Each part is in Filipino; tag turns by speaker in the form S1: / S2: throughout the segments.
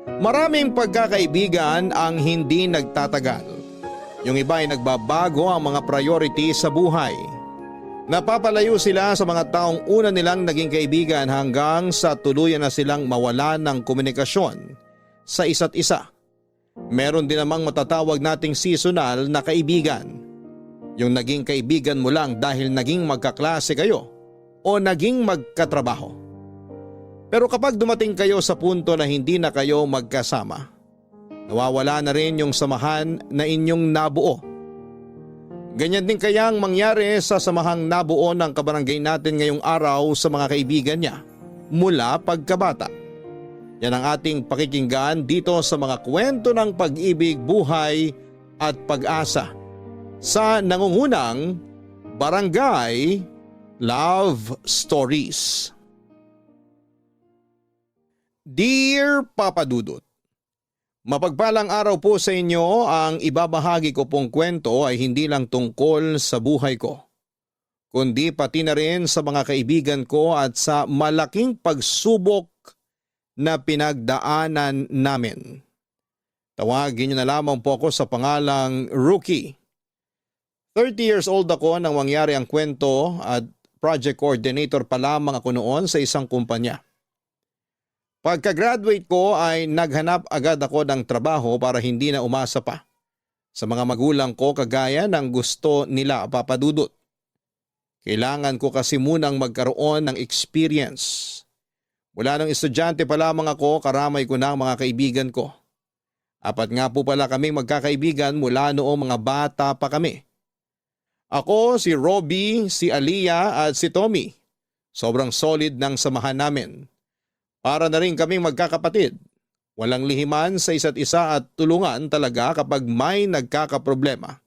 S1: Maraming pagkakaibigan ang hindi nagtatagal. Yung iba ay nagbabago ang mga priority sa buhay. Napapalayo sila sa mga taong una nilang naging kaibigan hanggang sa tuluyan na silang mawala ng komunikasyon sa isa't isa. Meron din namang matatawag nating seasonal na kaibigan. Yung naging kaibigan mo lang dahil naging magkaklase kayo o naging magkatrabaho. Pero kapag dumating kayo sa punto na hindi na kayo magkasama, nawawala na rin yung samahan na inyong nabuo. Ganyan din kaya ang mangyari sa samahang nabuo ng kabarangay natin ngayong araw sa mga kaibigan niya mula pagkabata. Yan ang ating pakikinggan dito sa mga kwento ng pag-ibig, buhay at pag-asa sa nangungunang Barangay Love Stories. Dear Papa Dudut, mapagpalang araw po sa inyo. Ang ibabahagi ko pong kwento ay hindi lang tungkol sa buhay ko, kundi pati na rin sa mga kaibigan ko at sa malaking pagsubok na pinagdaanan namin. Tawagin niyo na lamang po ako sa pangalang Rookie. 30 years old ako nang mangyari ang kwento at project coordinator pa lamang ako noon sa isang kumpanya. Pagka-graduate ko ay naghanap agad ako ng trabaho para hindi na umasa pa sa mga magulang ko kagaya ng gusto nila, Papa Dudut. Kailangan ko kasi munang magkaroon ng experience. Mula nang estudyante pa lamang ako, karamay ko na ang mga kaibigan ko. Apat nga po pala kaming magkakaibigan mula noong mga bata pa kami. Ako, si Robbie, si Aliyah at si Tommy. Sobrang solid ng samahan namin. Para na rin kaming magkakapatid. Walang lihiman sa isa't isa at tulungan talaga kapag may nagkakaproblema.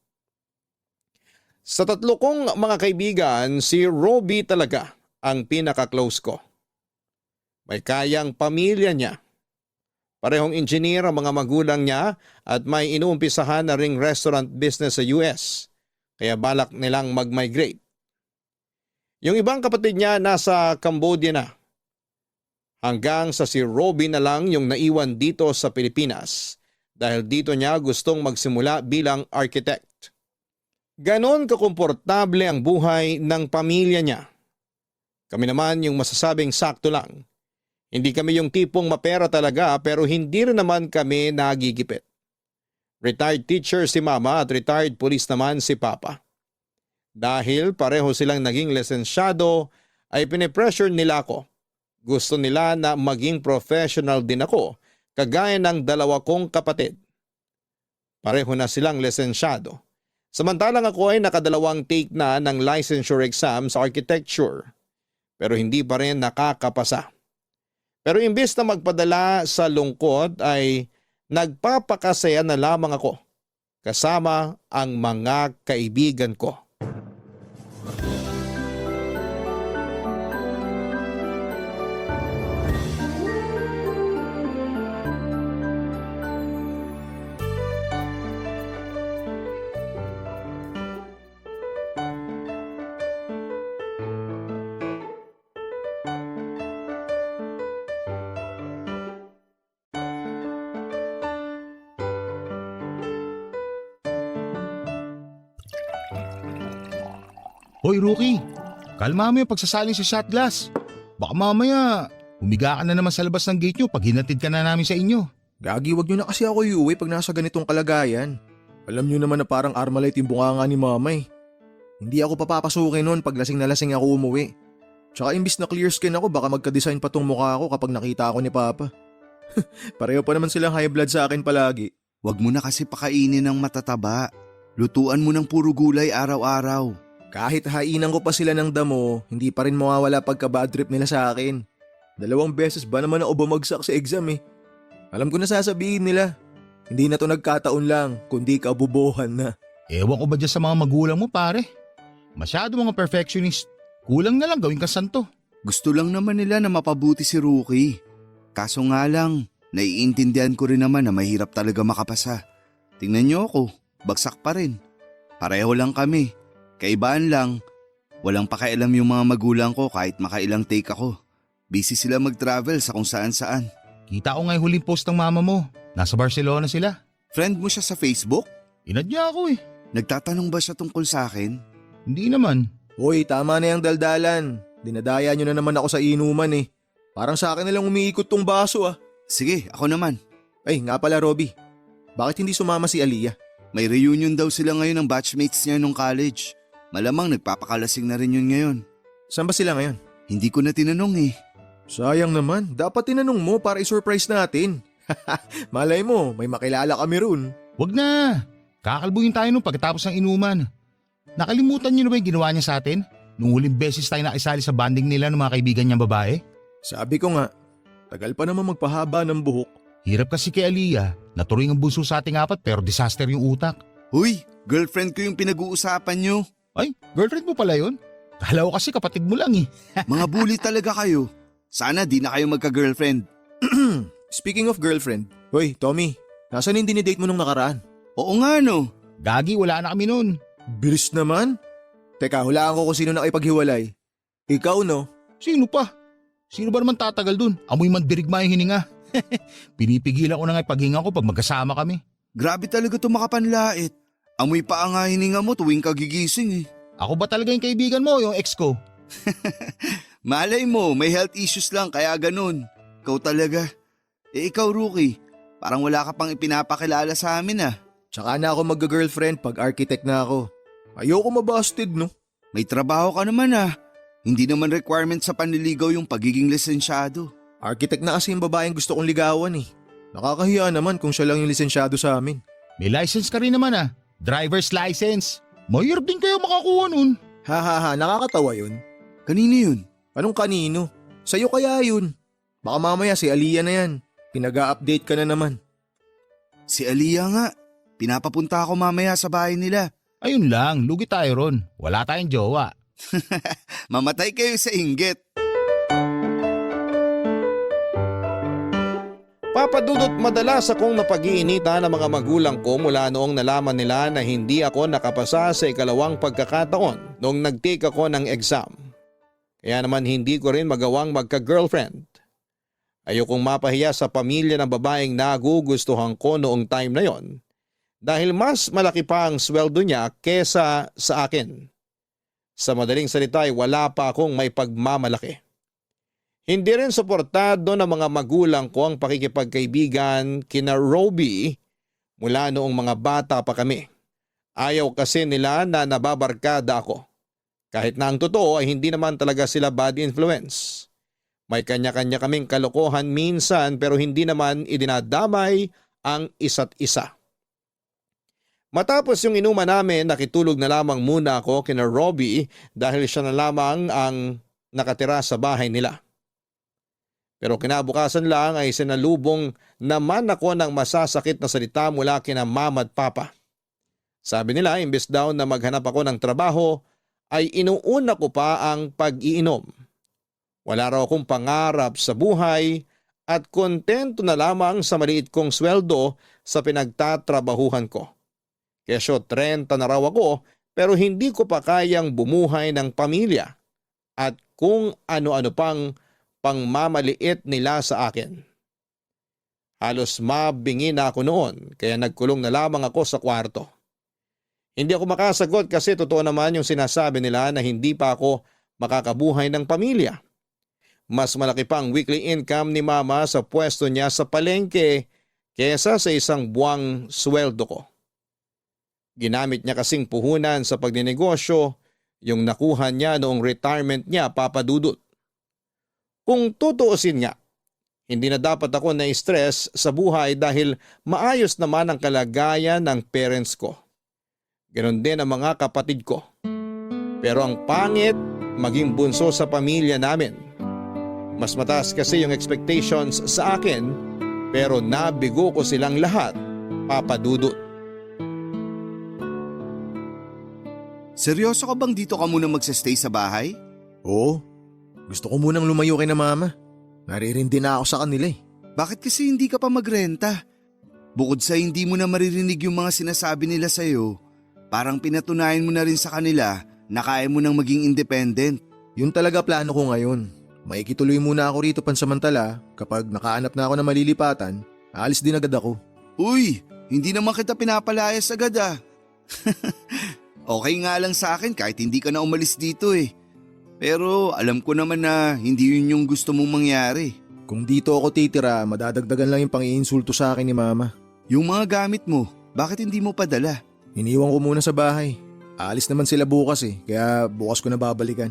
S1: Sa tatlo kong mga kaibigan, si Robbie talaga ang pinaka-close ko. May kayang pamilya niya. Parehong engineer ang mga magulang niya at may inuumpisahan na ring restaurant business sa US. Kaya balak nilang mag-migrate. Yung ibang kapatid niya nasa Cambodia na. Hanggang sa si Robbie na lang yung naiwan dito sa Pilipinas dahil dito niya gustong magsimula bilang architect. Ganon kakomportable ang buhay ng pamilya niya. Kami naman yung masasabing sakto lang. Hindi kami yung tipong mapera talaga pero hindi rin naman kami nagigipit. Retired teacher si Mama at retired police naman si Papa. Dahil pareho silang naging lisensyado ay pinipressure nila ako. Gusto nila na maging professional din ako, kagaya ng dalawa kong kapatid. Pareho na silang lisensyado. Samantalang ako ay nakadalawang take na ng licensure exam sa architecture, pero hindi pa rin nakakapasa. Pero imbes na magpadala sa lungkot ay nagpapakasaya na lamang ako kasama ang mga kaibigan ko.
S2: Hoy Rookie, kalma mo yung pagsasaling sa shot glass. Baka mamaya, humiga ka na naman sa labas ng gate nyo pag hinatid ka na namin sa inyo.
S3: Gagi, wag nyo na kasi ako iuwi pag nasa ganitong kalagayan. Alam nyo naman na parang Armalite yung bunganga ni Mama eh. Hindi ako papapasukin nun pag lasing na lasing ako umuwi. Tsaka imbis na clear skin ako, baka magka-design pa tong mukha ko kapag nakita ako ni Papa. Pareho pa naman silang high blood sa akin palagi.
S4: Wag mo na kasi pakainin ng matataba. Lutuan mo ng puro gulay araw-araw.
S3: Kahit hainan ko pa sila ng damo, hindi pa rin mawawala pagka-bad trip nila sa akin. 2 beses ba naman ako bumagsak sa exam eh. Alam ko na sasabihin nila. Hindi na to nagkataon lang, kundi kabubuhan na.
S2: Ewan ko ba dyan sa mga magulang mo pare? Masyado mga perfectionist. Kulang na lang gawin ka santo.
S4: Gusto lang naman nila na mapabuti si Rookie. Kaso nga lang, naiintindihan ko rin naman na mahirap talaga makapasa. Tingnan niyo ako, bagsak pa rin. Pareho lang kami. Kaibaan lang, walang pakialam yung mga magulang ko kahit makailang take ako. Busy sila mag-travel sa kung saan-saan.
S2: Kita ko nga yung huling post ng mama mo. Nasa Barcelona sila.
S4: Friend mo siya sa Facebook?
S2: Inad niya ako eh.
S4: Nagtatanong ba siya tungkol sa akin?
S2: Hindi naman.
S3: Hoy, tama na yung daldalan. Dinadaya nyo na naman ako sa inuman eh. Parang sa akin na lang umiikot tong baso ah.
S4: Sige, ako naman.
S3: Ay, nga pala Robby. Bakit hindi sumama si Aliyah?
S4: May reunion daw sila ngayon ng batchmates niya nung college. Malamang nagpapakalasing na rin yun ngayon.
S3: Saan ba sila ngayon?
S4: Hindi ko na tinanong eh.
S3: Sayang naman, dapat tinanong mo para i-surprise natin. Malay mo, may makilala kami run.
S2: Wag na. Kakalbuhin tayo nung pagkatapos ng inuman. Nakalimutan niyo na ba yung ginawa niya sa atin? Nung huling beses tayo nakisali sa banding nila ng mga kaibigan niyang babae?
S3: Sabi ko nga, tagal pa naman magpahaba ng buhok.
S2: Hirap kasi kay Aliyah. Naturing ang bunso sa ating apat pero disaster yung utak.
S4: Huy, girlfriend ko yung pinag-uusapan nyo.
S2: Ay, girlfriend mo pala yun? Kala ko kasi kapatid mo lang eh.
S4: Mga bully talaga kayo. Sana di na kayo magka-girlfriend.
S3: Speaking of girlfriend, hoy Tommy, nasan yung dinidate mo nung nakaraan?
S4: Oo nga no.
S2: Gagi, wala na kami nun.
S3: Bilis naman. Teka, hulaan ko kung sino nakipaghiwalay. Ikaw no?
S2: Sino pa? Sino ba naman tatagal dun? Amoy mandirigma yung hininga. Pinipigilan ko na nga ipaghinga ko pag magkasama kami.
S4: Grabe talaga to makapanlait. Amoy pa ang hininga mo tuwing kagigising eh.
S2: Ako ba talaga yung kaibigan mo, yung ex ko?
S4: Malay mo, may health issues lang kaya ganun. Ikaw talaga. Eh ikaw Rookie, parang wala ka pang ipinapakilala sa amin ah.
S3: Tsaka na ako mag-girlfriend pag architect na ako. Ayoko mabasted no?
S4: May trabaho ka naman ah. Hindi naman requirement sa panliligaw yung pagiging lisensyado.
S3: Architect na kasi yung babaeng gusto kong ligawan eh. Nakakahiya naman kung siya lang yung lisensyado sa amin.
S2: May license ka rin naman ah. Driver's license. Mahirap din kayo makakuha nun.
S3: Ha, nakakatawa yun.
S4: Kanino yun?
S3: Anong kanino? Sa'yo kaya yun. Baka mamaya si Aliyah na yan. Pinag-a-update ka na naman.
S4: Si Aliyah nga. Pinapapunta ako mamaya sa bahay nila.
S2: Ayun lang, lugi tayo ron. Wala tayong jowa.
S4: Mamatay kayo sa inggit.
S1: Papadudot madalas akong napag-iinita ng mga magulang ko mula noong nalaman nila na hindi ako nakapasa sa ikalawang pagkakataon noong nag-take ako ng exam. Kaya naman hindi ko rin magawang magka-girlfriend. Ayokong mapahiya sa pamilya ng babaeng nagugustuhan ko noong time na yon dahil mas malaki pa ang sweldo niya kesa sa akin. Sa madaling salita ay wala pa akong may pagmamalaki. Hindi rin suportado ng mga magulang ko ang pakikipagkaibigan kina Robby mula noong mga bata pa kami. Ayaw kasi nila na nababarkada ako. Kahit na ang totoo ay hindi naman talaga sila bad influence. May kanya-kanya kaming kalokohan minsan pero hindi naman idinadamay ang isa't isa. Matapos yung inuman namin, nakitulog na lamang muna ako kina Robby dahil siya na lamang ang nakatira sa bahay nila. Pero kinabukasan lang ay sinalubong naman ako ng masasakit na salita mula kina mama at papa. Sabi nila imbes daw na maghanap ako ng trabaho ay inuuna ko pa ang pag-iinom. Wala raw akong pangarap sa buhay at kontento na lamang sa maliit kong sweldo sa pinagtatrabahuhan ko. Kesyo 30 na raw ako pero hindi ko pa kayang bumuhay ng pamilya at kung ano-ano pang pangmamaliit nila sa akin. Halos mabingi na ako noon kaya nagkulong na lamang ako sa kwarto. Hindi ako makasagot kasi totoo naman yung sinasabi nila na hindi pa ako makakabuhay ng pamilya. Mas malaki pa ang weekly income ni mama sa pwesto niya sa palengke kesa sa isang buwang sweldo ko. Ginamit niya kasing puhunan sa pagninegosyo yung nakuha niya noong retirement niya, Papa Dudut. Kung tutuusin nga, hindi na dapat ako na-stress sa buhay dahil maayos naman ang kalagayan ng parents ko. Ganon din ang mga kapatid ko. Pero ang pangit, maging bunso sa pamilya namin. Mas mataas kasi yung expectations sa akin pero nabigo ko silang lahat, Papa Dudut.
S4: Seryoso ka bang dito ka muna magsastay sa bahay?
S3: Oo. Gusto ko munang lumayo kay na mama. Naririndi na ako sa kanila eh.
S4: Bakit kasi hindi ka pa magrenta? Bukod sa hindi mo na maririnig yung mga sinasabi nila sa'yo, parang pinatunayan mo na rin sa kanila na kaya mo nang maging independent.
S3: Yun talaga plano ko ngayon. Makikituloy muna ako rito pansamantala. Kapag nakahanap na ako ng malilipatan, aalis din agad ako.
S4: Uy, hindi naman kita pinapalayas agad ah. Okay nga lang sa akin kahit hindi ka na umalis dito eh. Pero alam ko naman na hindi yun yung gusto mong mangyari.
S3: Kung dito ako titira, madadagdagan lang yung pang-iinsulto sa akin ni Mama.
S4: Yung mga gamit mo, bakit hindi mo padala?
S3: Iniwan ko muna sa bahay. Aalis naman sila bukas kaya bukas ko na babalikan.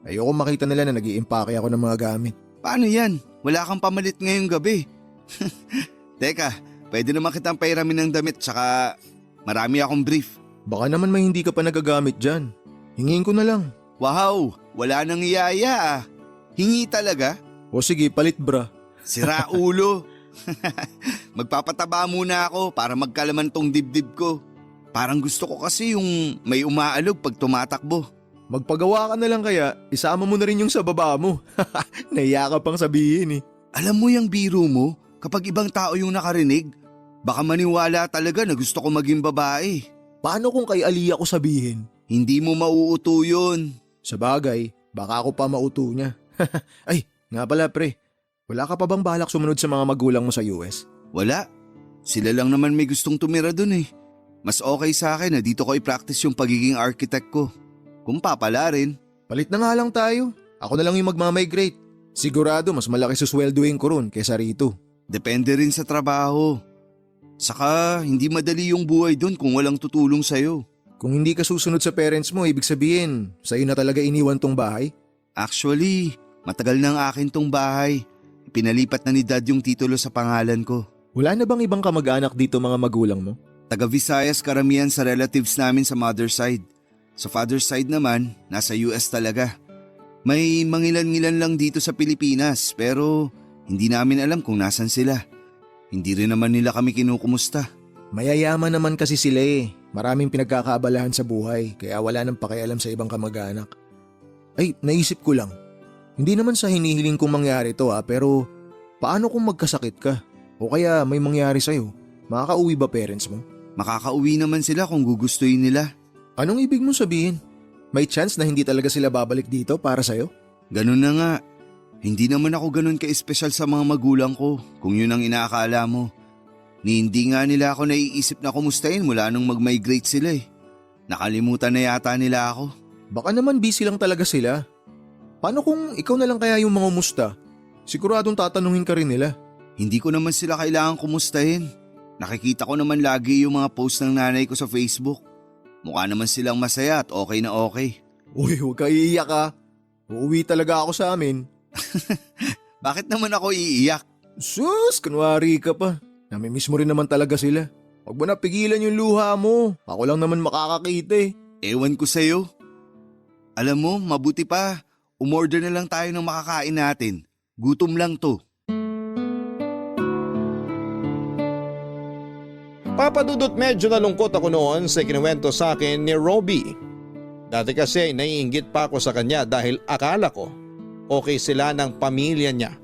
S3: Ayoko makita nila na nag-iimpake ako ng mga gamit.
S4: Paano yan? Wala kang pamalit ngayong gabi. Teka, pwede naman kitang pairamin ng damit tsaka marami akong brief.
S3: Baka naman may hindi ka pa nagagamit dyan. Hingin ko na lang.
S4: Wow, wala nang iyaya ah. Hingi talaga?
S3: O sige, palit bra.
S4: Sira ulo. Magpapataba muna ako para magkalaman tong dibdib ko. Parang gusto ko kasi yung may umaalog pag tumatakbo.
S3: Magpagawa ka na lang kaya, isama mo na rin yung sa baba mo. Nahiya ka pang sabihin
S4: Alam mo yung biro mo, kapag ibang tao yung nakarinig, baka maniwala talaga na gusto ko maging babae.
S3: Paano kung kay Aliyah ko sabihin?
S4: Hindi mo mauuto yun.
S3: Sa bagay, baka ako pa mauto niya. Ay, nga pala pre, wala ka pa bang balak sumunod sa mga magulang mo sa US?
S4: Wala. Sila lang naman may gustong tumira dun eh. Mas okay sa akin na dito ko i-practice yung pagiging architect ko. Kung papala rin.
S3: Palit na nga lang tayo. Ako na lang yung magmamigrate. Sigurado mas malaki susweldoin ko ron kesa rito.
S4: Depende rin sa trabaho. Saka hindi madali yung buhay dun kung walang tutulong sa'yo.
S3: Kung hindi ka susunod sa parents mo, ibig sabihin, sa'yo na talaga iniwan tong bahay?
S4: Actually, matagal na ang akin tong bahay. Pinalipat na ni Dad yung titulo sa pangalan ko.
S3: Wala na bang ibang kamag-anak dito mga magulang mo?
S4: Taga Visayas karamihan sa relatives namin sa mother side. Sa father side naman, nasa US talaga. May mangilan-ngilan lang dito sa Pilipinas pero hindi namin alam kung nasan sila. Hindi rin naman nila kami kinukumusta.
S3: Mayayaman naman kasi sila Maraming pinagkakaabalahan sa buhay kaya wala nang pakialam sa ibang kamag-anak. Ay, naisip ko lang. Hindi naman sa hinihiling kong mangyari to pero paano kung magkasakit ka? O kaya may mangyari sa'yo? Makakauwi ba parents mo?
S4: Makakauwi naman sila kung gugustuhin nila.
S3: Anong ibig mong sabihin? May chance na hindi talaga sila babalik dito para sa'yo?
S4: Ganun na nga. Hindi naman ako ganun ka-espesyal sa mga magulang ko kung yun ang inaakala mo. Ni hindi nga nila ako naiisip na kumustahin mula nung mag-migrate sila Nakalimutan na yata nila ako.
S3: Baka naman busy lang talaga sila. Paano kung ikaw na lang kaya yung mga musta? Siguradong tatanungin ka rin nila.
S4: Hindi ko naman sila kailangan kumustahin. Nakikita ko naman lagi yung mga post ng nanay ko sa Facebook. Mukha naman silang masaya at okay na okay.
S3: Uy, huwag ka iiyak ha. Uuwi talaga ako sa amin.
S4: Bakit naman ako iiyak?
S3: Sus, kunwari ka pa. Namimiss mo rin naman talaga sila. Huwag mo na pigilan yung luha mo. Ako lang naman makakakita
S4: Ewan ko sa'yo. Alam mo, mabuti pa. Umorder na lang tayo ng makakain natin. Gutom lang to.
S1: Papadudot medyo nalungkot ako noon sa ikinuwento sa akin ni Robbie. Dati kasi ay naiinggit pa ako sa kanya dahil akala ko okay sila ng pamilya niya.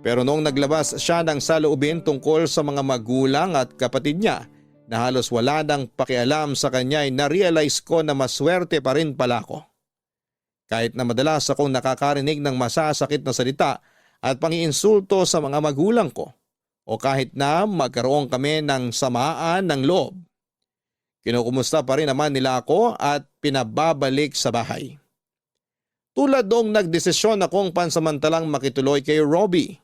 S1: Pero noong naglabas siya ng saloobin tungkol sa mga magulang at kapatid niya na halos wala nang pakialam sa kanya ay na-realize ko na maswerte pa rin pala ako. Kahit na madalas akong nakakarinig ng masasakit na salita at pangiinsulto sa mga magulang ko o kahit na magkaroon kami ng samaan ng loob. Kinukumusta pa rin naman nila ako at pinababalik sa bahay. Tulad dong nagdesisyon akong pansamantalang makituloy kay Robbie.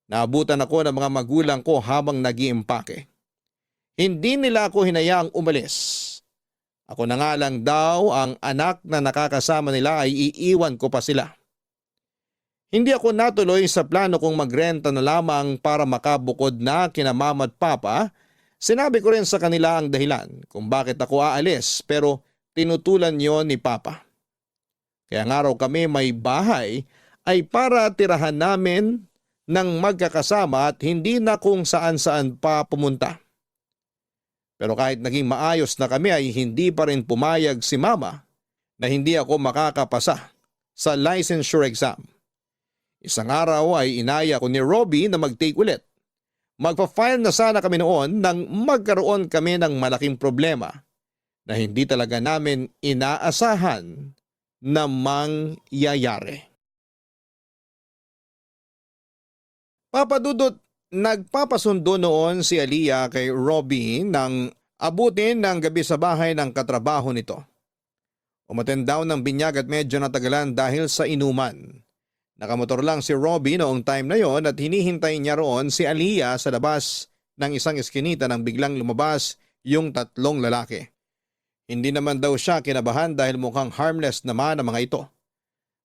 S1: Naabutan ako ng mga magulang ko habang nag-iimpake. Hindi nila ako hinayaang umalis. Ako na nga lang daw ang anak na nakakasama nila ay iiwan ko pa sila. Hindi ako natuloy sa plano kong magrenta na lamang para makabukod na kina mama at papa. Sinabi ko rin sa kanila ang dahilan kung bakit ako aalis pero tinutulan yon ni papa. Kaya nga raw kami may bahay ay para tirahan namin ng magkakasama at hindi na kung saan-saan pa pumunta. Pero kahit naging maayos na kami ay hindi pa rin pumayag si mama na hindi ako makakapasa sa licensure exam. Isang araw ay inaya ko ni Robbie na mag-take ulit. Magpa-file na sana kami noon nang magkaroon kami ng malaking problema na hindi talaga namin inaasahan na mangyayari. Papadudot, nagpapasundo noon si Aliyah kay Robbie nang abutin ng gabi sa bahay ng katrabaho nito. Umaten daw ng binyag at medyo natagalan dahil sa inuman. Nakamotor lang si Robbie noong time na yon at hinihintay niya roon si Aliyah sa labas ng isang eskinita nang biglang lumabas yung tatlong lalaki. Hindi naman daw siya kinabahan dahil mukhang harmless naman ang mga ito.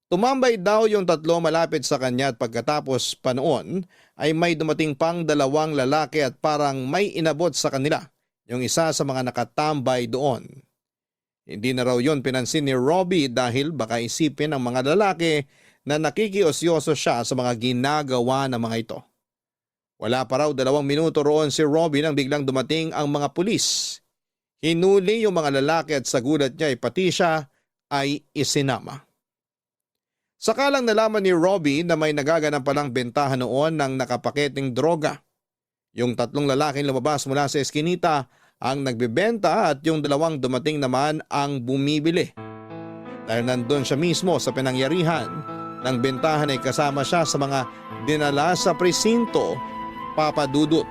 S1: Tumambay daw yung tatlo malapit sa kanya at pagkatapos pa noon ay may dumating pang dalawang lalaki at parang may inabot sa kanila, yung isa sa mga nakatambay doon. Hindi na raw yon pinansin ni Robbie dahil baka isipin ng mga lalaki na nakikiosyoso siya sa mga ginagawa ng mga ito. Wala pa raw 2 minuto roon si Robbie nang biglang dumating ang mga pulis. Hinuli yung mga lalaki at sa gulat niya ay pati siya ay isinama. Sakalang nalaman ni Robbie na may nagaganap palang bentahan noon ng nakapaketing droga. Yung tatlong lalaking lumabas mula sa eskinita ang nagbebenta at yung dalawang dumating naman ang bumibili. Dahil nandun siya mismo sa pinangyarihan ng bentahan ay kasama siya sa mga dinala sa presinto, Papadudot.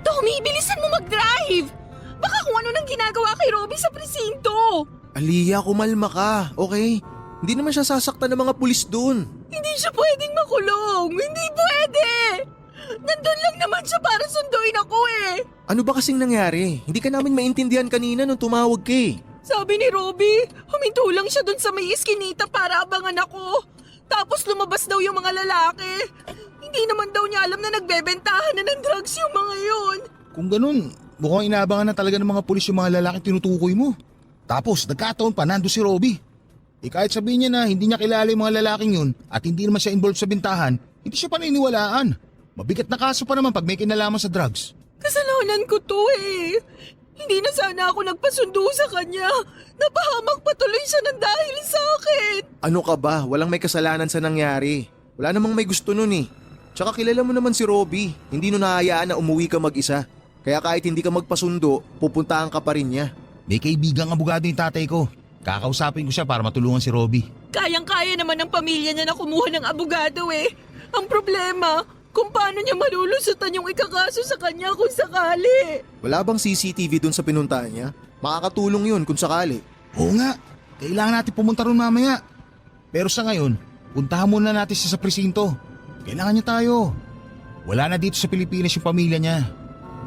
S5: Tommy, bilisan mo mag-drive! Baka kung ano nang ginagawa kay Robbie sa presinto!
S3: Aliyah, kumalma ka, okay? Hindi naman siya sasaktan ng mga pulis doon.
S5: Hindi siya pwedeng makulong! Hindi pwede! Nandun lang naman siya para sunduin ako eh!
S3: Ano ba kasing nangyari? Hindi ka namin maintindihan kanina nung tumawag ka eh.
S5: Sabi ni Robbie, huminto lang siya dun sa may iskinita para abangan ako. Tapos lumabas daw yung mga lalaki. Hindi naman daw niya alam na nagbebentahan na ng drugs yung mga yun.
S2: Kung ganun, mukhang inaabangan na talaga ng mga pulis yung mga lalaki tinutukoy mo. Tapos nagkataon pa nando si Robbie. Kahit sabihin niya na hindi niya kilala yung mga lalaking yun at hindi naman siya involved sa bintahan, hindi siya paniniwalaan. Mabigat na kaso pa naman pag may kinalaman sa drugs.
S5: Kasalanan ko to eh. Hindi na sana ako nagpasundo sa kanya. Napahamak patuloy siya ng dahil sa akin.
S3: Ano ka ba? Walang may kasalanan sa nangyari. Wala namang may gusto nun eh. Tsaka kilala mo naman si Robbie. Hindi nun nahayaan na umuwi ka mag-isa. Kaya kahit hindi ka magpasundo, pupuntahan ka pa rin niya.
S2: May kaibigang abogado yung tatay ko. Kakausapin ko siya para matulungan si Robbie.
S5: Kayang-kaya naman ng pamilya niya na kumuha ng abogado eh. Ang problema, kung paano niya malulusutan yung ikakaso sa kanya kung sakali.
S3: Wala bang CCTV dun sa pinuntahan niya? Makakatulong yun kung sakali.
S2: Oo nga, kailangan natin pumunta ron mamaya. Pero sa ngayon, puntahan muna natin siya sa presinto. Kailangan niya tayo. Wala na dito sa Pilipinas yung pamilya niya.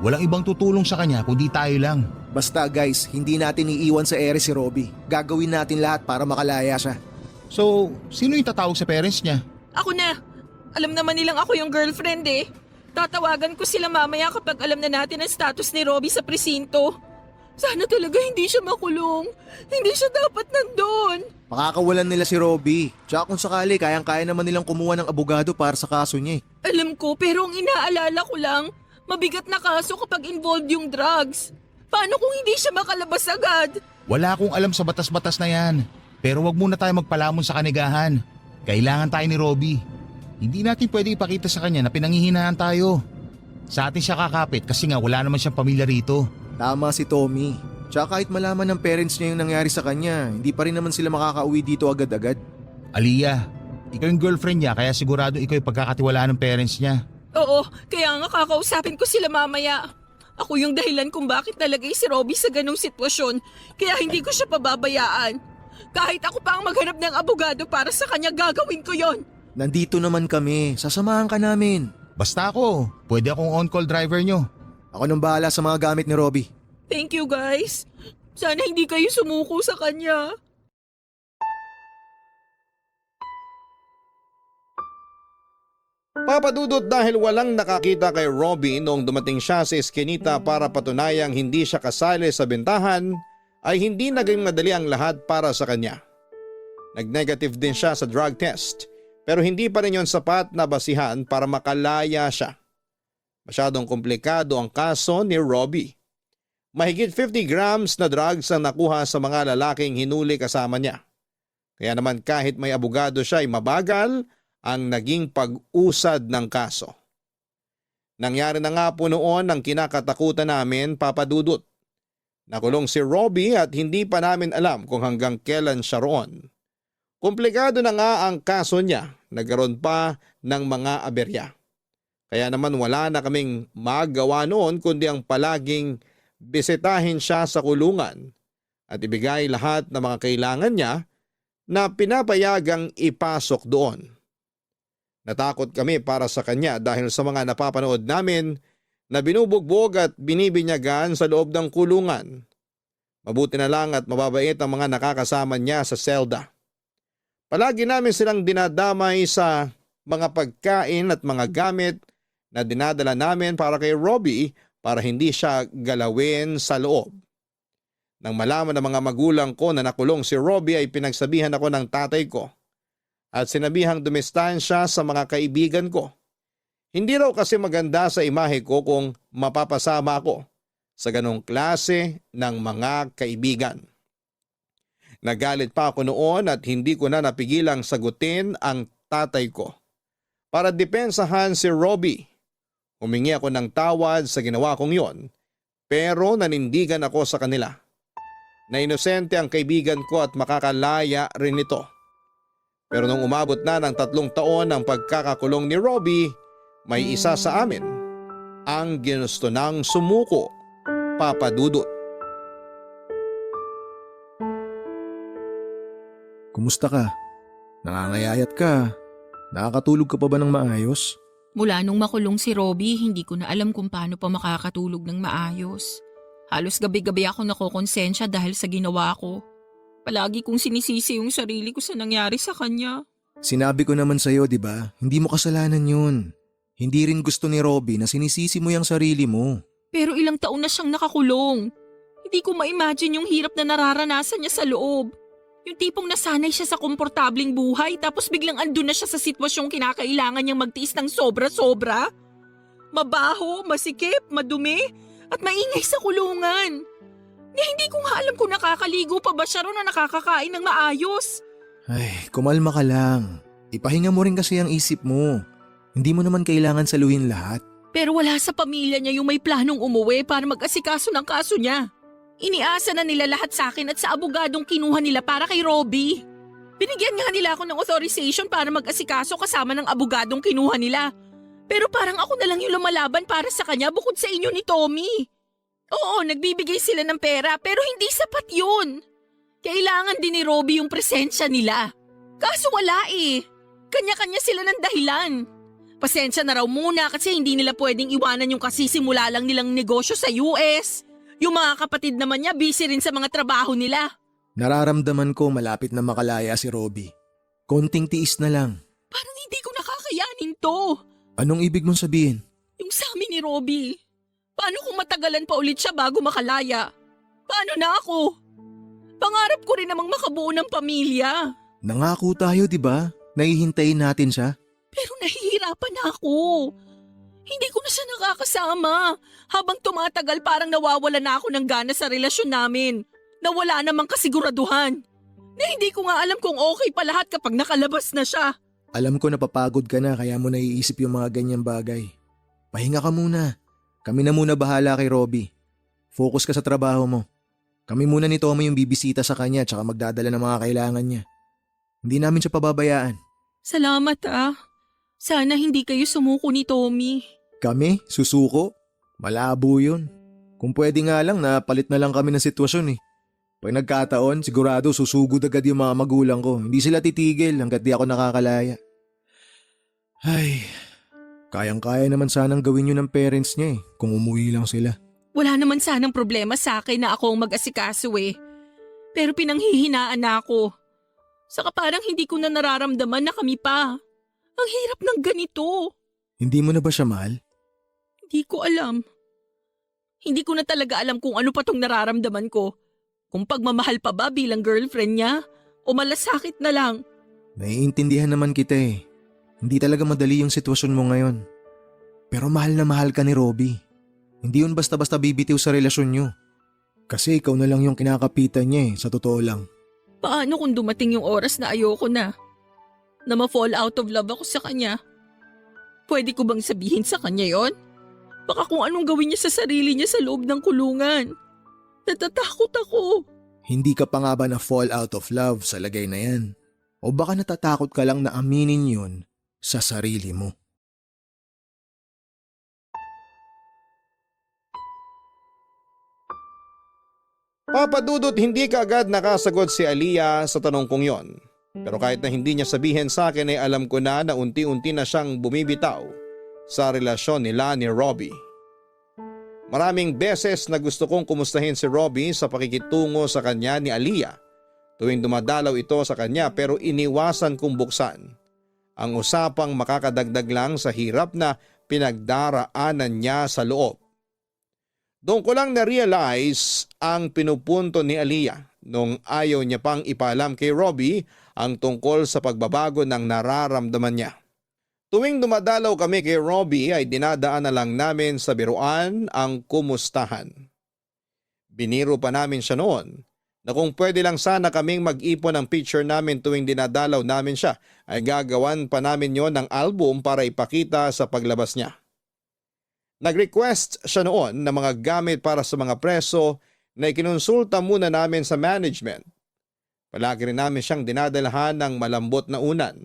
S2: Walang ibang tutulong sa kanya kundi tayo lang.
S3: Basta guys, hindi natin iiwan sa ere si Robbie. Gagawin natin lahat para makalaya siya.
S2: So, sino yung tatawag sa parents niya?
S5: Ako na. Alam naman nilang ako yung girlfriend eh. Tatawagan ko sila mamaya kapag alam na natin ang status ni Robbie sa presinto. Sana talaga hindi siya makulong. Hindi siya dapat nandun.
S3: Makakawalan nila si Robbie. Tsaka kung sakali, kayang-kaya naman nilang kumuha ng abogado para sa kaso niya eh.
S5: Alam ko pero ang inaalala ko lang, mabigat na kaso kapag involved yung drugs. Paano kung hindi siya makalabas agad?
S2: Wala akong alam sa batas-batas na yan. Pero wag muna tayo magpalamon sa kanigahan. Kailangan tayo ni Robbie. Hindi natin pwede ipakita sa kanya na pinanghihinaan tayo. Sa atin siya kakapit kasi nga wala naman siyang pamilya rito.
S3: Tama si Tommy. Tsaka kahit malaman ng parents niya yung nangyari sa kanya, hindi pa rin naman sila makakauwi dito agad-agad.
S2: Aliyah, ikaw yung girlfriend niya kaya sigurado ikaw yung pagkakatiwalaan ng parents niya.
S5: Oo, kaya nga kakausapin ko sila mamaya. Ako yung dahilan kung bakit nalagay si Robbie sa ganong sitwasyon, kaya hindi ko siya pababayaan. Kahit ako pa ang maghanap ng abogado para sa kanya, gagawin ko yon.
S3: Nandito naman kami, sasamahan ka namin.
S2: Basta ako, pwede akong on-call driver nyo.
S3: Ako nang bahala sa mga gamit ni Robbie.
S5: Thank you guys. Sana hindi kayo sumuko sa kanya.
S1: Papadudot, dahil walang nakakita kay Robbie noong dumating siya sa eskinita para patunayang hindi siya kasali sa bentahan, ay hindi naging madali ang lahat para sa kanya. Nag-negative din siya sa drug test, pero hindi pa rin yon sapat na basihan para makalaya siya. Masyadong komplikado ang kaso ni Robbie. Mahigit 50 grams na drugs ang nakuha sa mga lalaking hinuli kasama niya. Kaya naman kahit may abogado siya ay mabagal ang naging pag-usad ng kaso. Nangyari na nga po noon ang kinakatakutan namin, Papadudot. Nakulong si Robbie at hindi pa namin alam kung hanggang kailan siya roon. Komplikado na nga ang kaso niya, nagkaroon pa ng mga aberya. Kaya naman wala na kaming magawa noon kundi ang palaging bisitahin siya sa kulungan at ibigay lahat ng mga kailangan niya na pinapayagang ipasok doon. Natakot kami para sa kanya dahil sa mga napapanood namin na binubugbog at binibinyagan sa loob ng kulungan. Mabuti na lang at mababait ang mga nakakasama niya sa selda. Palagi namin silang dinadamay sa mga pagkain at mga gamit na dinadala namin para kay Robbie para hindi siya galawin sa loob. Nang malaman ng mga magulang ko na nakulong si Robbie ay pinagsabihan ako ng tatay ko at sinabihang dumistansya sa mga kaibigan ko. Hindi raw kasi maganda sa imahe ko kung mapapasama ako sa ganong klase ng mga kaibigan. Nagalit pa ako noon at hindi ko na napigilang sagutin ang tatay ko. Para depensahan si Robbie, humingi ako ng tawad sa ginawa kong yon pero nanindigan ako sa kanila na inosente ang kaibigan ko at makakalaya rin ito. Pero nung umabot na ng 3 taon ang pagkakakulong ni Robbie, may isa sa amin ang ginusto ng sumuko, Papa Dudut.
S3: Kumusta ka? Nangangayayat ka. Nakakatulog ka pa ba ng maayos?
S5: Mula nung makulong si Robbie, hindi ko na alam kung paano pa makakatulog ng maayos. Halos gabi-gabi ako nakokonsensya dahil sa ginawa ko. Palagi kong sinisisi yung sarili ko sa nangyari sa kanya.
S3: Sinabi ko naman sa'yo, di ba? Hindi mo kasalanan yun. Hindi rin gusto ni Robbie na sinisisi mo yung sarili mo.
S5: Pero ilang taon na siyang nakakulong. Hindi ko ma-imagine yung hirap na nararanasan niya sa loob. Yung tipong nasanay siya sa komportabling buhay tapos biglang andun na siya sa sitwasyong kinakailangan niyang magtiis ng sobra-sobra. Mabaho, masikip, madumi, at maingay sa kulungan. Hindi ko nga alam kung nakakaligo pa ba siya ron na nakakakain ng maayos.
S3: Ay, kumalma ka lang. Ipahinga mo rin kasi ang isip mo. Hindi mo naman kailangan saluhin lahat.
S5: Pero wala sa pamilya niya yung may planong umuwi para mag-asikaso ng kaso niya. Iniasa na nila lahat sa akin at sa abogadong kinuha nila para kay Robbie. Binigyan nga nila ako ng authorization para mag-asikaso kasama ng abogadong kinuha nila. Pero parang ako na lang yung lumalaban para sa kanya bukod sa inyo ni Tommy. Oo, nagbibigay sila ng pera pero hindi sapat yun. Kailangan din ni Robbie yung presensya nila. Kaso wala eh. Kanya-kanya sila ng dahilan. Pasensya na raw muna kasi hindi nila pwedeng iwanan yung kasisimula lang nilang negosyo sa US. Yung mga kapatid naman niya busy rin sa mga trabaho nila.
S3: Nararamdaman ko malapit na makalaya si Robbie. Konting tiis na lang.
S5: Parang hindi ko nakakayanin to.
S3: Anong ibig mong sabihin?
S5: Yung sa amin ni Robbie. Paano kung matagalan pa ulit siya bago makalaya? Paano na ako? Pangarap ko rin namang makabuo ng pamilya.
S3: Nangako tayo, di ba? Nahihintayin natin siya.
S5: Pero nahihirapan na ako. Hindi ko na siya nakakasama. Habang tumatagal parang nawawala na ako ng gana sa relasyon namin. Nawala namang kasiguraduhan. Na hindi ko nga alam kung okay pa lahat kapag nakalabas na siya.
S3: Alam ko napapagod ka na kaya mo naiisip yung mga ganyang bagay. Pahinga ka muna. Kami na muna bahala kay Robbie. Focus ka sa trabaho mo. Kami muna ni Tommy yung bibisita sa kanya tsaka magdadala ng mga kailangan niya. Hindi namin siya pababayaan.
S5: Salamat ah. Sana hindi kayo sumuko ni Tommy.
S3: Kami? Susuko? Malabo yun. Kung pwede nga lang napalit na lang kami ng sitwasyon eh. Pag nagkataon, sigurado susugod agad yung mga magulang ko. Hindi sila titigil hanggat di ako nakakalaya. Ay, kayang-kaya naman sanang gawin yun ng parents niya eh, kung umuwi lang sila.
S5: Wala naman sanang problema sa akin na ako ang mag-asikaso eh. Pero pinanghihinaan na ako. Saka parang hindi ko na nararamdaman na kami pa. Ang hirap ng ganito.
S3: Hindi mo na ba siya mahal?
S5: Hindi ko alam. Hindi ko na talaga alam kung ano pa tong nararamdaman ko. Kung pagmamahal pa ba bilang girlfriend niya o malasakit na lang.
S3: Naiintindihan naman kita eh. Hindi talaga madali yung sitwasyon mo ngayon. Pero mahal na mahal ka ni Robbie. Hindi yun basta-basta bibitiw sa relasyon nyo. Kasi ikaw na lang yung kinakapitan niya eh, sa totoo lang.
S5: Paano kung dumating yung oras na ayoko na? Na ma-fall out of love ako sa kanya? Pwede ko bang sabihin sa kanya yon? Baka kung anong gawin niya sa sarili niya sa loob ng kulungan. Natatakot ako.
S3: Hindi ka pa nga ba na fall out of love sa lagay na yan? O baka natatakot ka lang na aminin yun sa sarili mo?
S1: Papadudot, hindi kaagad nakasagot si Aliyah sa tanong kong yon. Pero kahit na hindi niya sabihin sa akin ay alam ko na unti-unti na siyang bumibitaw sa relasyon nila ni Robbie. Maraming beses na gusto kong kumustahin si Robbie sa pakikitungo sa kanya ni Aliyah tuwing dumadalaw ito sa kanya, pero iniwasan kong buksan ang usapang makakadagdag lang sa hirap na pinagdaraanan niya sa loob. Doon ko lang na-realize ang pinupunto ni Aliyah nung ayaw niya pang ipaalam kay Robbie ang tungkol sa pagbabago ng nararamdaman niya. Tuwing dumadalaw kami kay Robbie ay dinadaan na lang namin sa biruan ang kumustahan. Biniro pa namin siya noon na kung pwede lang sana kaming mag-ipon ng picture namin tuwing dinadalaw namin siya, ay gagawan pa namin yon ng album para ipakita sa paglabas niya. Nag-request siya noon ng mga gamit para sa mga preso na ikinonsulta muna namin sa management. Palagi rin namin siyang dinadalahan ng malambot na unan,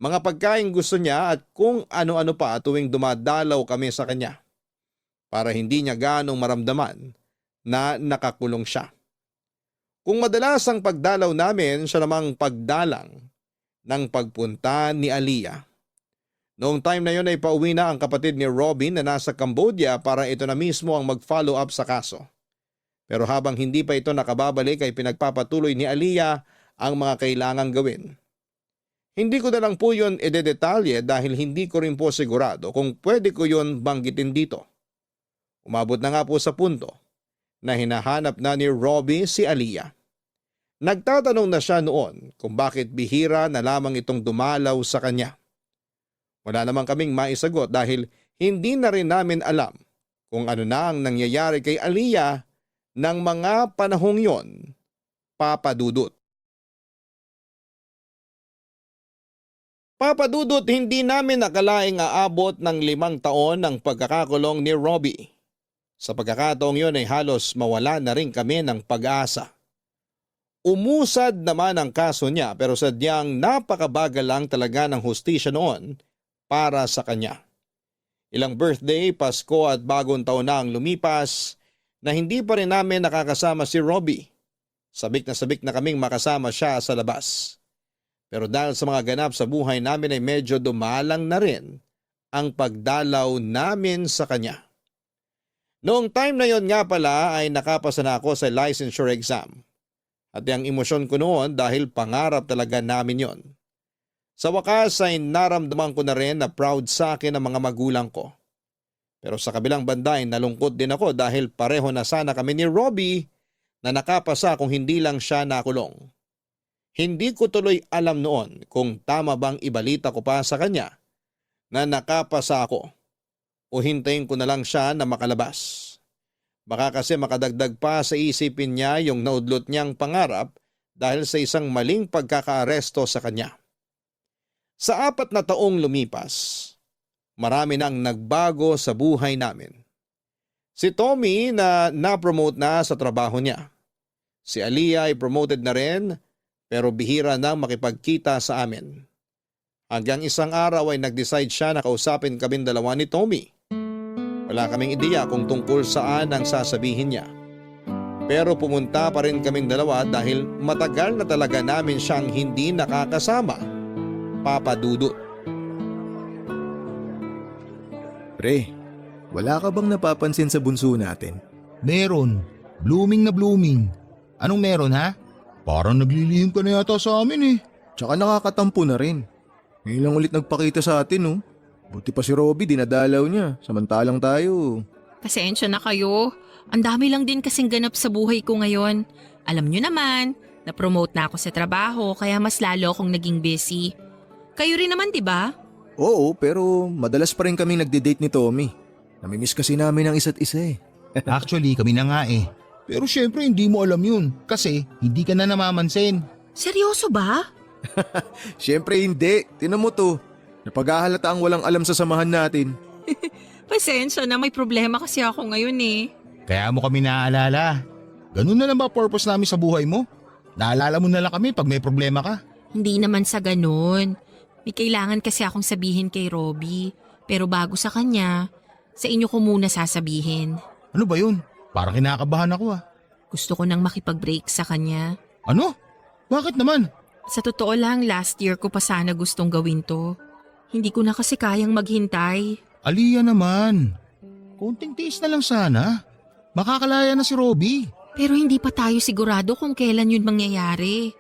S1: mga pagkain gusto niya at kung ano-ano pa tuwing dumadalaw kami sa kanya, para hindi niya ganong maramdaman na nakakulong siya. Kung madalas ang pagdalaw namin, siya namang pagdalang ng pagpunta ni Aliyah. Noong time na yon ay pauwi na ang kapatid ni Robin na nasa Cambodia para ito na mismo ang mag-follow up sa kaso. Pero habang hindi pa ito nakababalik ay pinagpapatuloy ni Aliyah ang mga kailangang gawin. Hindi ko na lang po yun idedetalye dahil hindi ko rin po sigurado kung pwede ko yun banggitin dito. Umabot na nga po sa punto na hinahanap na ni Robbie si Aliyah. Nagtatanong na siya noon kung bakit bihira na lamang itong dumalaw sa kanya. Wala naman kaming maisagot dahil hindi na rin namin alam kung ano na ang nangyayari kay Aliyah ng mga panahong yon, Papadudot. Papadudot, hindi namin nakalaing aabot ng 5 taon ng pagkakakulong ni Robbie. Sa pagkakataong yun ay halos mawala na rin kami ng pag-asa. Umusad naman ang kaso niya pero sadyang napakabagal lang talaga ng hustisya noon para sa kanya. Ilang birthday, Pasko at bagong taon na ang lumipas na hindi pa rin namin nakakasama si Robbie. Sabik na kaming makasama siya sa labas. Pero dahil sa mga ganap sa buhay namin ay medyo dumalang na rin ang pagdalaw namin sa kanya. Noong time na yon nga pala ay nakapasa na ako sa licensure exam. At ang emosyon ko noon dahil pangarap talaga namin yon. Sa wakas ay naramdaman ko na rin na proud sa akin ang mga magulang ko. Pero sa kabilang banda ay nalungkot din ako dahil pareho na sana kami ni Robbie na nakapasa kung hindi lang siya nakulong. Hindi ko tuloy alam noon kung tama bang ibalita ko pa sa kanya na nakapasa ako o hintayin ko na lang siya na makalabas. Baka kasi makadagdag pa sa isipin niya yung naudlot niyang pangarap dahil sa isang maling pagkakaaresto sa kanya. Sa 4 na taong lumipas, marami nang nagbago sa buhay namin. Si Tommy na na-promote na sa trabaho niya. Si Aliyah ay promoted na rin pero bihira nang makipagkita sa amin. Hanggang isang araw ay nag-decide siya na kausapin kaming dalawa ni Tommy. Wala kaming ideya kung tungkol saan ang sasabihin niya. Pero pumunta pa rin kaming dalawa dahil matagal na talaga namin siyang hindi nakakasama. Papadudot.
S3: Pre, wala ka bang napapansin sa bunso natin?
S2: Meron. Blooming na blooming. Anong meron ha? Parang naglilihim ka na yata sa amin eh.
S3: Tsaka nakakatampo na rin. Ngayon lang ulit nagpakita sa atin, oh. Buti pa si Robbie, dinadalaw niya. Samantalang tayo.
S5: Pasensya na kayo. Ang dami lang din kasing ganap sa buhay ko ngayon. Alam nyo naman, na-promote na ako sa trabaho kaya mas lalo akong naging busy. Kayo rin naman, di ba?
S3: Oo, pero madalas pa rin kaming nagde-date ni Tommy. Namimiss kasi namin ang isa't isa eh.
S2: Actually, kami na nga eh. Pero syempre hindi mo alam yun kasi hindi ka na namamansin.
S5: Seryoso ba?
S3: Siyempre hindi. Tinan mo to. Napaghahalata ang walang alam sa samahan natin.
S5: Pasensya na, may problema kasi ako ngayon eh.
S2: Kaya mo kami naaalala. Ganun na lang ba purpose namin sa buhay mo? Naalala mo na lang kami pag may problema ka.
S5: Hindi naman sa ganun. May kailangan kasi akong sabihin kay Robbie. Pero bago sa kanya, sa inyo ko muna sasabihin.
S2: Ano ba yun? Parang kinakabahan ako
S5: Gusto ko nang makipag-break sa kanya.
S2: Ano? Bakit naman?
S5: Sa totoo lang, last year ko pa sana gustong gawin to. Hindi ko na kasi kayang maghintay.
S2: Aliyah naman. Konting tiis na lang sana. Makakalaya na si Robbie.
S5: Pero hindi pa tayo sigurado kung kailan yun mangyayari.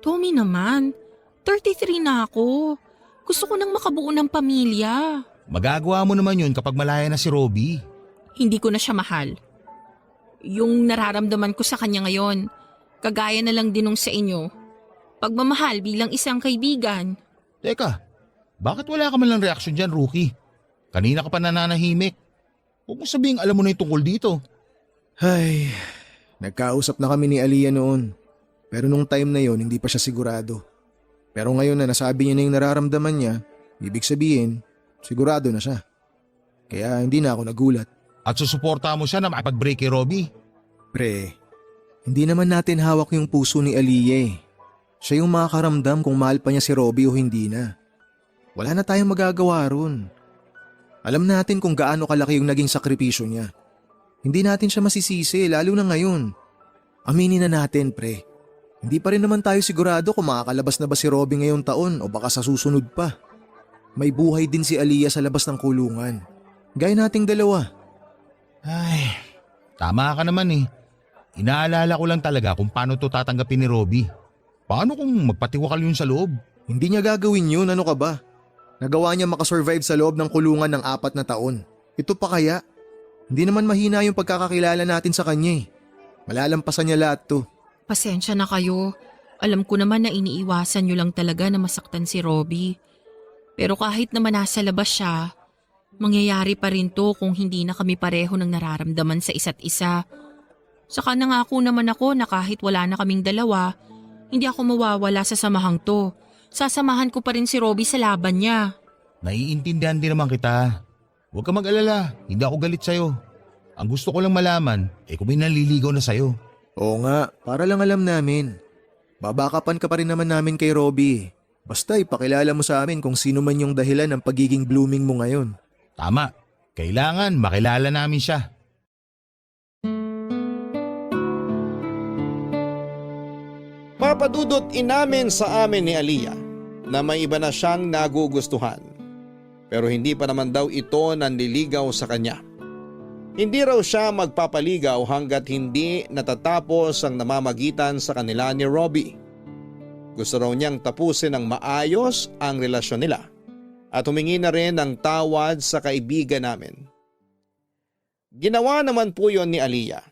S5: Tommy naman, 33 na ako. Gusto ko nang makabuo ng pamilya.
S2: Magagawa mo naman yun kapag malaya na si Robbie.
S5: Hindi ko na siya mahal. Yung nararamdaman ko sa kanya ngayon, kagaya na lang din nung sa inyo. Pagmamahal bilang isang kaibigan.
S2: Teka, bakit wala ka man lang reaksyon dyan, Rookie? Kanina ka pa nananahimik. Huwag mo sabihing alam mo na yung tungkol dito.
S3: Ay, nagkausap na kami ni Aliyah noon. Pero nung time na yon hindi pa siya sigurado. Pero ngayon na nasabi niya na yung nararamdaman niya, ibig sabihin, sigurado na siya. Kaya hindi na ako nagulat.
S2: At susuporta mo siya na makipag-break kay Robbie.
S3: Pre, hindi naman natin hawak yung puso ni Aliyah eh. Siya yung makakaramdam kung mahal pa niya si Robbie o hindi na. Wala na tayong magagawa ron. Alam natin kung gaano kalaki yung naging sakripisyo niya. Hindi natin siya masisisi lalo na ngayon. Aminin na natin pre. Hindi pa rin naman tayo sigurado kung makakalabas na ba si Robbie ngayong taon o baka sa susunod pa. May buhay din si Aliyah sa labas ng kulungan. Gaya nating dalawa.
S2: Ay, tama ka naman eh. Inaalala ko lang talaga kung paano to tatanggapin ni Robbie. Paano kung magpatiwakal yun sa loob?
S3: Hindi niya gagawin yun, ano ka ba? Nagawa niya makasurvive sa loob ng kulungan ng 4 na taon. Ito pa kaya? Hindi naman mahina yung pagkakakilala natin sa kanya eh. Malalampasan niya lahat to.
S5: Pasensya na kayo. Alam ko naman na iniiwasan nyo lang talaga na masaktan si Robbie. Pero kahit naman nasa labas siya, mangyayari pa rin to kung hindi na kami pareho ng nararamdaman sa isa't isa. Saka nangako naman ako na kahit wala na kaming dalawa, hindi ako mawawala sa samahang to. Sasamahan ko pa rin si Robbie sa laban niya.
S2: Naiintindihan din naman kita. Huwag ka mag-alala, hindi ako galit sa'yo. Ang gusto ko lang malaman, kung may naliligaw na sa'yo.
S3: Oo nga, para lang alam namin. Babakapan ka pa rin naman namin kay Robbie. Basta ipakilala mo sa amin kung sino man yung dahilan ng pagiging blooming mo ngayon.
S2: Tama, kailangan makilala namin siya.
S1: Papadudot inamin sa amin ni Aliyah na may iba na siyang nagugustuhan. Pero hindi pa naman daw ito nanliligaw sa kanya. Hindi raw siya magpapaligaw hanggat hindi natatapos ang namamagitan sa kanila ni Robbie. Gusto raw niyang tapusin ng maayos ang relasyon nila at humingi na rin ng tawad sa kaibigan namin. Ginawa naman po yon ni Aliyah.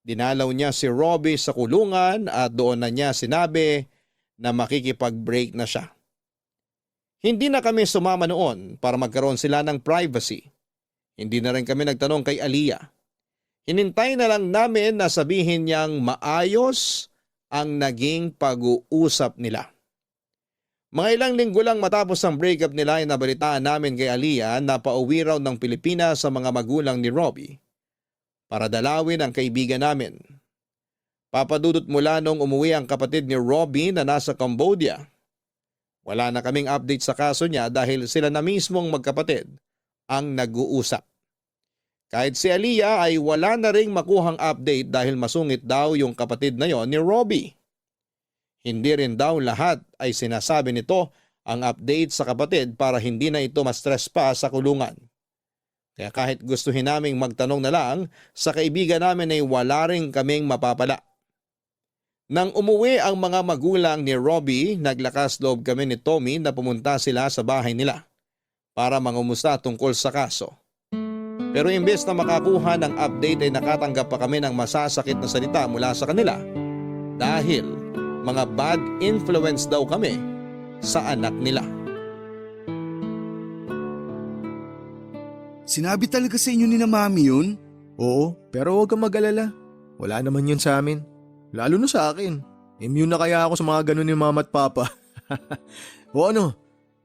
S1: Dinalaw niya si Robbie sa kulungan at doon na niya sinabi na makikipag-break na siya. Hindi na kami sumama noon para magkaroon sila ng privacy. Hindi na rin kami nagtanong kay Aliyah. Hinintay na lang namin na sabihin niyang maayos ang naging pag-uusap nila. Mga ilang linggo lang matapos ang breakup nila ay nabalitaan namin kay Aliyah na pauwi raw ng Pilipinas sa mga magulang ni Robbie para dalawin ang kaibigan namin. Papadudot mula nung umuwi ang kapatid ni Robbie na nasa Cambodia. Wala na kaming update sa kaso niya dahil sila na mismong magkapatid ang nag-uusap. Kahit si Aliyah ay wala na ring makuhang update dahil masungit daw yung kapatid na yon ni Robbie. Hindi rin daw lahat ay sinasabi nito ang update sa kapatid para hindi na ito ma-stress pa sa kulungan. Kaya kahit gustuhin naming magtanong na lang, sa kaibigan namin ay wala rin kaming mapapala. Nang umuwi ang mga magulang ni Robbie, naglakas loob kami ni Tommy na pumunta sila sa bahay nila para mangumusta tungkol sa kaso. Pero imbes na makakuha ng update ay nakatanggap pa kami ng masasakit na salita mula sa kanila dahil mga bad influence daw kami sa anak nila.
S4: Sinabi talaga sa inyo ni na mami yun?
S3: Oo, pero huwag kang mag-alala. Wala naman yun sa amin. Lalo na sa akin. Immune na kaya ako sa mga ganun ni mama at papa. O ano,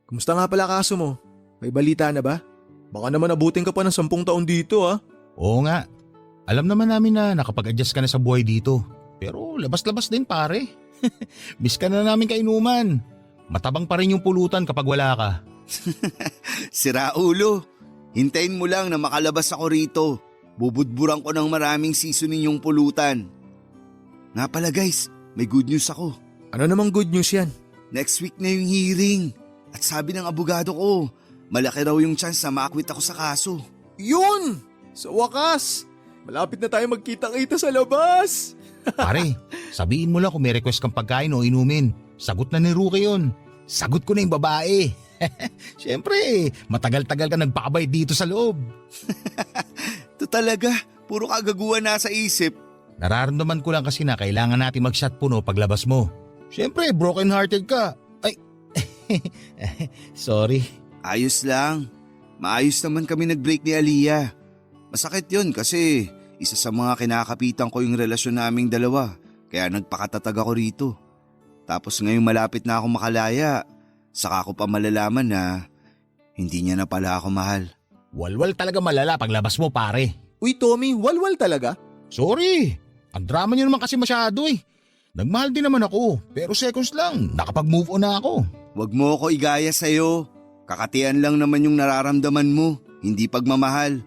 S3: kumusta nga pala kaso mo? May balita na ba? Baka naman abutin ka pa ng 10 taon dito ah.
S2: Oo nga, alam naman namin na nakapag-adjust ka na sa buhay dito. Pero labas-labas din pare. Miss ka na namin kainuman. Matabang pa rin yung pulutan kapag wala ka.
S4: Sira ulo. Hintayin mo lang na makalabas ako rito. Bubudburan ko ng maraming seasoning yung pulutan. Nga pala guys, may good news ako.
S3: Ano namang good news yan?
S4: Next week na yung hearing. At sabi ng abogado ko, malaki raw yung chance na ma-acquit ako sa kaso.
S3: Yun! Sa wakas! Malapit na tayo magkita-kita sa labas!
S2: Pare, sabihin mo lang kung may request kang pagkain o inumin. Sagot na ni Rookie yun. Sagot ko na yung babae. Siyempre, matagal-tagal ka nagpakabay dito sa loob.
S4: Ito talaga, puro kagaguhan na sa isip.
S2: Nararamdaman ko lang kasi na kailangan natin mag-shot puno paglabas mo. Siyempre, broken-hearted ka. Ay, sorry.
S4: Ayos lang. Maayos naman kami nag-break ni Aliyah. Masakit yun kasi isa sa mga kinakapitan ko yung relasyon naming dalawa. Kaya nagpakatatag ako rito. Tapos ngayong malapit na ako makalaya, saka ko pa malalaman na hindi niya na pala ako mahal.
S2: Walwal talaga malala paglabas mo, pare.
S3: Uy Tommy, walwal talaga?
S2: Sorry, ang drama niyo naman kasi masyado eh. Nagmahal din naman ako, pero seconds lang, nakapag-move on na ako.
S4: Huwag mo ako igaya sa'yo. Kakatian lang naman yung nararamdaman mo, hindi pagmamahal.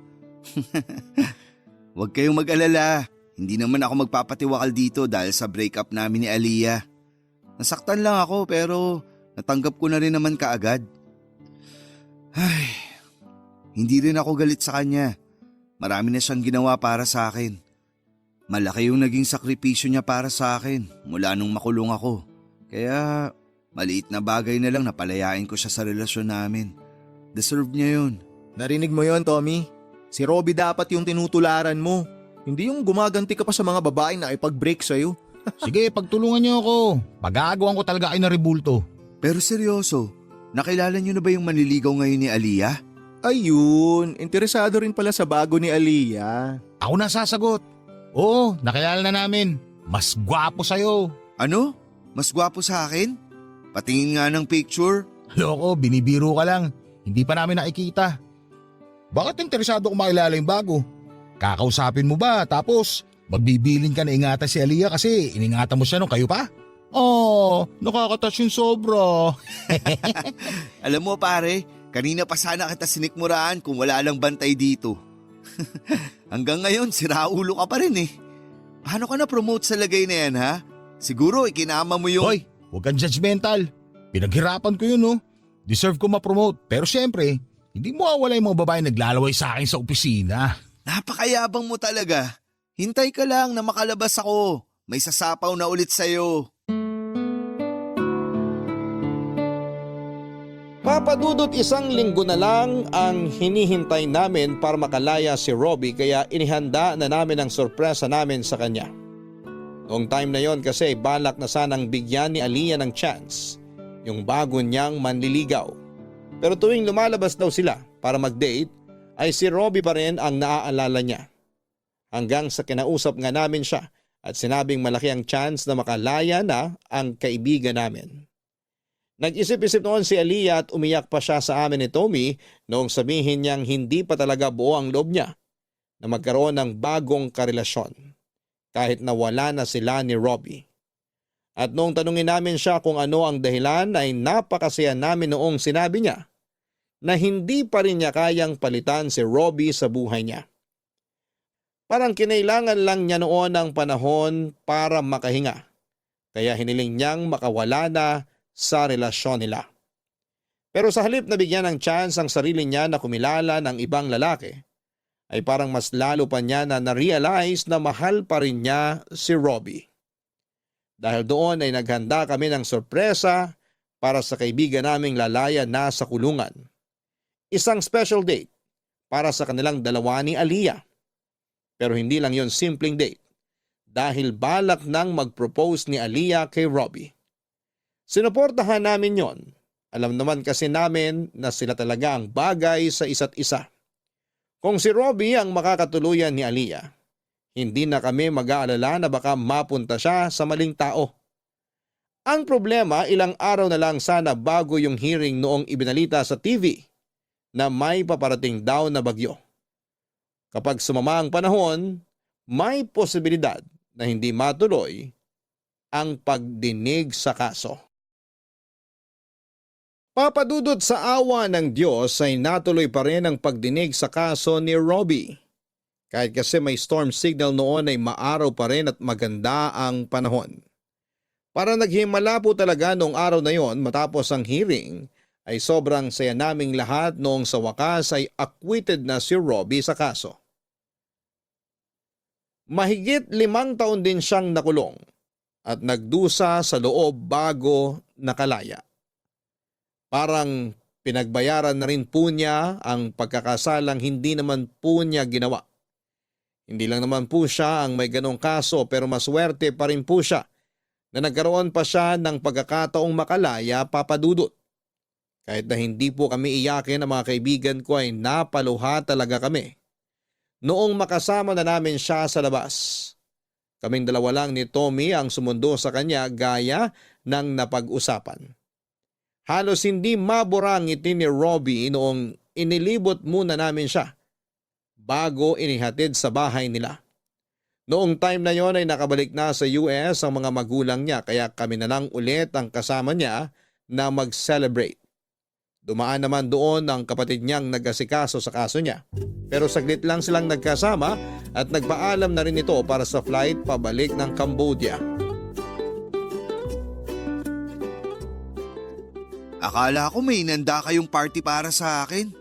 S4: Huwag kayong mag-alala. Hindi naman ako magpapatiwakal dito dahil sa breakup namin ni Aliyah. Nasaktan lang ako pero natanggap ko na rin naman kaagad. Ay, hindi rin ako galit sa kanya. Marami na siyang ginawa para sa akin. Malaki yung naging sakripisyo niya para sa akin mula nung makulong ako. Kaya maliit na bagay na lang napalayain ko siya sa relasyon namin. Deserve niya yun.
S3: Narinig mo yon Tommy? Si Robby dapat yung tinutularan mo. Hindi yung gumaganti ka pa sa mga babae na ipag-break sa'yo.
S2: Sige, pagtulungan niyo ako. Pag-aagawan ko talaga kayo na rebulto.
S4: Pero seryoso, nakilala niyo na ba yung manliligaw ngayon ni Aliyah?
S3: Ayun, interesado rin pala sa bago ni Aliyah.
S2: Ako na sasagot. Oo, nakilala na namin. Mas gwapo sa'yo.
S4: Ano? Mas gwapo sa akin? Patingin nga ng picture.
S2: Loko, binibiro ka lang. Hindi pa namin nakikita. Bakit interesado kung makilala yung bago? Kakausapin mo ba tapos magbibiling ka na ingatan si Aliyah kasi iningatan mo siya nung kayo pa? Oh, nakakatouch yung sobra.
S4: Alam mo pare, kanina pa sana kita sinikmuraan kung wala lang bantay dito. Hanggang ngayon, siraulo ka pa rin eh. Paano ka na-promote sa lagay na yan ha? Siguro ikinama mo yung…
S2: Hoy, huwag kang judgmental. Pinaghirapan ko yun no. Deserve ko ma-promote. Pero syempre, hindi mo awala yung mga babae naglalaway sa akin sa opisina.
S4: Napakayabang mo talaga. Hintay ka lang na makalabas ako. May sasapaw na ulit sa'yo.
S1: Papadudot 1 linggo na lang ang hinihintay namin para makalaya si Robby kaya inihanda na namin ang sorpresa namin sa kanya. Noong time na yon kasi balak na sanang bigyan ni Aliyah ng chance yung bago niyang manliligaw. Pero tuwing lumalabas daw sila para mag-date ay si Robby pa rin ang naaalala niya. Hanggang sa kinausap nga namin siya at sinabing malaki ang chance na makalaya na ang kaibigan namin. Nag-isip-isip noon si Aliyah at umiyak pa siya sa amin ni Tommy noong sabihin niyang hindi pa talaga buo ang loob niya na magkaroon ng bagong karelasyon kahit na wala na sila ni Robby. At noong tanungin namin siya kung ano ang dahilan ay napakasaya namin noong sinabi niya na hindi pa rin niya kayang palitan si Robby sa buhay niya. Parang kinailangan lang niya noon ng panahon para makahinga kaya hiniling niyang makawala na sa relasyon nila. Pero sa halip na bigyan ng chance ang sarili niya na kumilala ng ibang lalaki, ay parang mas lalo pa niya na na-realize na mahal pa rin niya si Robby. Dahil doon ay naghanda kami ng sorpresa para sa kaibigan naming lalaya na sa kulungan. Isang special date para sa kanilang dalawa ni Aliyah. Pero hindi lang yon simpleng date dahil balak nang mag-propose ni Aliyah kay Robby. Sinuportahan namin yon. Alam naman kasi namin na sila talaga ang bagay sa isa't isa. Kung si Robby ang makakatuluyan ni Aliyah, hindi na kami mag-aalala na baka mapunta siya sa maling tao. Ang problema, ilang araw na lang sana bago yung hearing noong ibinalita sa TV na may paparating daw na bagyo. Kapag sumama ang panahon, may posibilidad na hindi matuloy ang pagdinig sa kaso. Papadudot sa awa ng Diyos ay natuloy pa rin ang pagdinig sa kaso ni Robbie. Kahit kasi may storm signal noon ay maaraw pa rin at maganda ang panahon. Para naghimala po talaga noong araw na yon matapos ang hearing ay sobrang saya naming lahat noong sa wakas ay acquitted na si Robbie sa kaso. Mahigit 5 taon din siyang nakulong at nagdusa sa loob bago nakalaya. Parang pinagbayaran na rin po niya ang pagkakasalang hindi naman po niya ginawa. Hindi lang naman po siya ang may ganong kaso pero maswerte pa rin po siya na nagkaroon pa siya ng pagkakataong makalaya, Papa Dudut. Kahit na hindi po kami iyakin ng mga kaibigan ko ay napaluha talaga kami. Noong makasama na namin siya sa labas. Kaming dalawa lang ni Tommy ang sumundo sa kanya gaya ng napag-usapan. Halos hindi mabura ang ngiti ni Robbie noong inilibot muna namin siya bago inihatid sa bahay nila. Noong time na yon ay nakabalik na sa US ang mga magulang niya kaya kami na lang ulit ang kasama niya na mag-celebrate. Dumaan naman doon ang kapatid niyang nag-asikaso sa kaso niya. Pero saglit lang silang nagkasama at nagpaalam na rin ito para sa flight pabalik ng Cambodia.
S4: Akala ko may inanda kayong party para sa akin.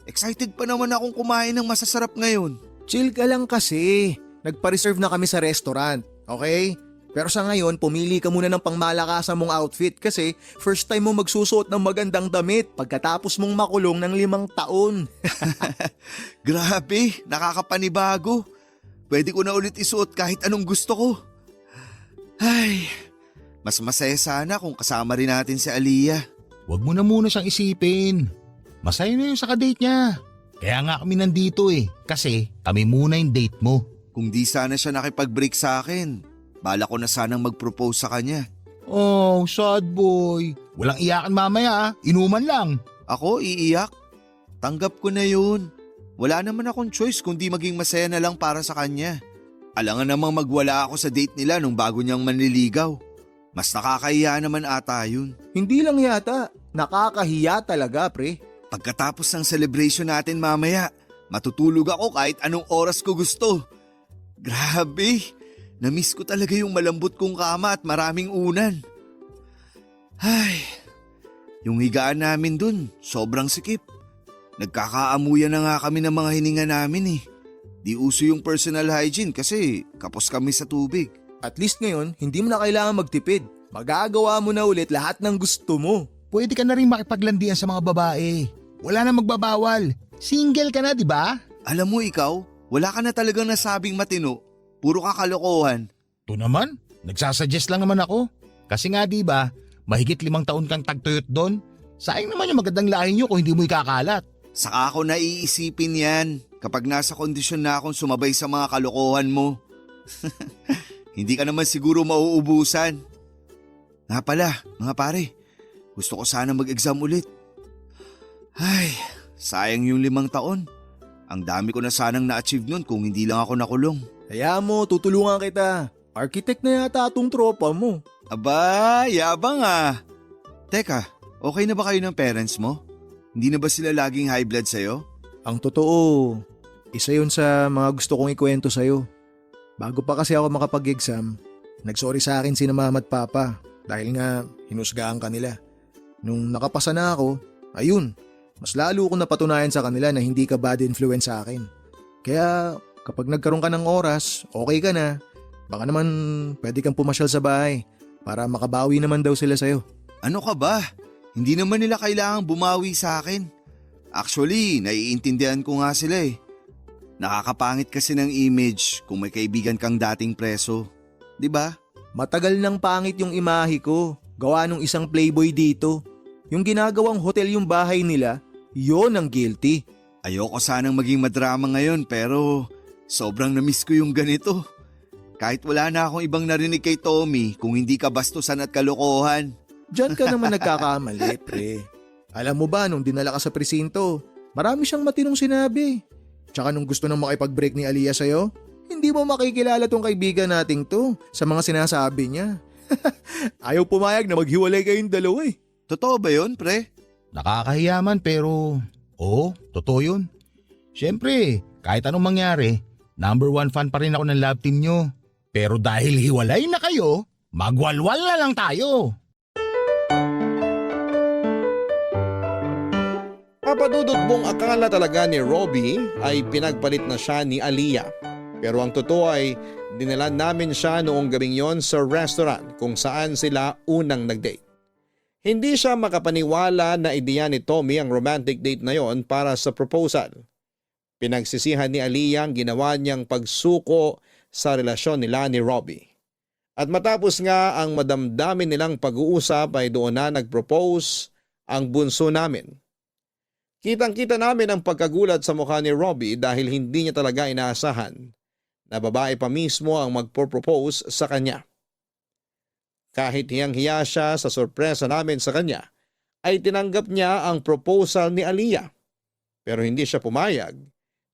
S4: Excited pa naman akong kumain ng masasarap ngayon.
S3: Chill ka lang kasi. Nagpa-reserve na kami sa restaurant, okay? Pero sa ngayon, pumili ka muna ng pangmalakasan mong outfit kasi first time mo magsusuot ng magandang damit pagkatapos mong makulong ng 5 taon.
S4: Grabe, nakakapanibago. Pwede ko na ulit isuot kahit anong gusto ko. Ay, mas masaya sana kung kasama rin natin si Aliyah.
S2: Huwag mo na muna siyang isipin. Masaya na yung sa kadate niya. Kaya nga kami nandito kasi kami muna yung date mo.
S4: Kung di sana siya nakipag-break sa akin, bala ko na sanang mag-propose sa kanya.
S2: Oh, sad boy. Walang iyakan mamaya inuman lang.
S4: Ako iiyak? Tanggap ko na yun. Wala naman akong choice kundi maging masaya na lang para sa kanya. Alangan namang magwala ako sa date nila nung bago niyang manliligaw. Mas nakakahiya naman ata yun.
S3: Hindi lang yata, nakakahiya talaga pre.
S4: Pagkatapos ng celebration natin mamaya, matutulog ako kahit anong oras ko gusto. Grabe, namiss ko talaga yung malambot kong kama at maraming unan. Ay, yung higaan namin dun, sobrang sikip. Nagkakaamuyan na nga kami ng mga hininga namin Di uso yung personal hygiene kasi kapos kami sa tubig.
S3: At least ngayon, hindi mo na kailangan magtipid. Magagawa mo na ulit lahat ng gusto mo.
S2: Pwede ka na rin makipaglandian sa mga babae. Wala na magbabawal. Single ka na, di ba?
S4: Alam mo ikaw, wala ka na talagang nasabing matino. Puro kakalokohan.
S2: To naman, nagsasuggest lang naman ako. Kasi nga di ba, mahigit 5 taon kang tagtuyot doon. Sayang naman yung magandang lahi nyo kung hindi mo ikakalat.
S4: Saka ako naiisipin yan kapag nasa kondisyon na akong sumabay sa mga kalokohan mo. Hindi ka naman siguro mauubusan. Nga pala, mga pare, gusto ko sana mag-exam ulit. Ay, sayang yung 5 taon. Ang dami ko na sanang na-achieve nun kung hindi lang ako nakulong.
S3: Kaya mo, tutulungan kita. Architect na yata atong tropa mo.
S4: Aba, yabang Teka, okay na ba kayo ng parents mo? Hindi na ba sila laging high blood sa'yo?
S3: Ang totoo, isa yun sa mga gusto kong ikwento sa'yo. Bago pa kasi ako makapag-exam, nagsorry sa akin sina mama at papa dahil nga hinusgahan kanila. Nung nakapasa na ako, ayun, mas lalo ko napatunayan sa kanila na hindi ka bad influence sa akin. Kaya kapag nagkaroon ka ng oras, okay ka na. Baka naman pwede kang pumasyal sa bahay para makabawi naman daw sila sa'yo.
S4: Ano ka ba? Hindi naman nila kailangang bumawi sa akin. Actually, naiintindihan ko nga sila Nakakapangit kasi ng image kung may kaibigan kang dating preso. 'Di ba?
S3: Matagal nang pangit yung imahe ko. Gawa nung isang playboy dito. Yung ginagawang hotel yung bahay nila, yon ang guilty.
S4: Ayoko sanang maging madrama ngayon pero sobrang namiss ko yung ganito. Kahit wala na akong ibang narinig kay Tommy kung hindi ka bastusan at kalokohan.
S3: Diyan ka naman nagkakamali, pre. Alam mo ba, nung dinala ka sa presinto, marami siyang matinong sinabi. Tsaka nung gusto nang makipag-break ni Aliyah sa'yo, hindi mo makikilala tong kaibigan nating to sa mga sinasabi niya. Ayaw pumayag na maghiwalay kayong dalawa eh.
S4: Totoo ba yun, pre?
S2: Nakakahiya man pero oo, totoo yun. Siyempre, kahit anong mangyari, number 1 fan pa rin ako ng love team nyo. Pero dahil hiwalay na kayo, magwalwal na lang tayo.
S1: Papadudot mong akala talaga ni Robbie ay pinagpalit na siya ni Aliyah. Pero ang totoo ay dinala namin siya noong gabing yon sa restaurant kung saan sila unang nag-date. Hindi siya makapaniwala na ideya ni Tommy ang romantic date na yon para sa proposal. Pinagsisihan ni Aliyah ang ginawa niyang pagsuko sa relasyon nila ni Robbie. At matapos nga ang madamdamin nilang pag-uusap ay doon na nag-propose ang bunso namin. Kitang-kita namin ang pagkagulat sa mukha ni Robbie dahil hindi niya talaga inaasahan na babae pa mismo ang magpo-propose sa kanya. Kahit hiyang-hiya siya sa sorpresa namin sa kanya, ay tinanggap niya ang proposal ni Aliyah. Pero hindi siya pumayag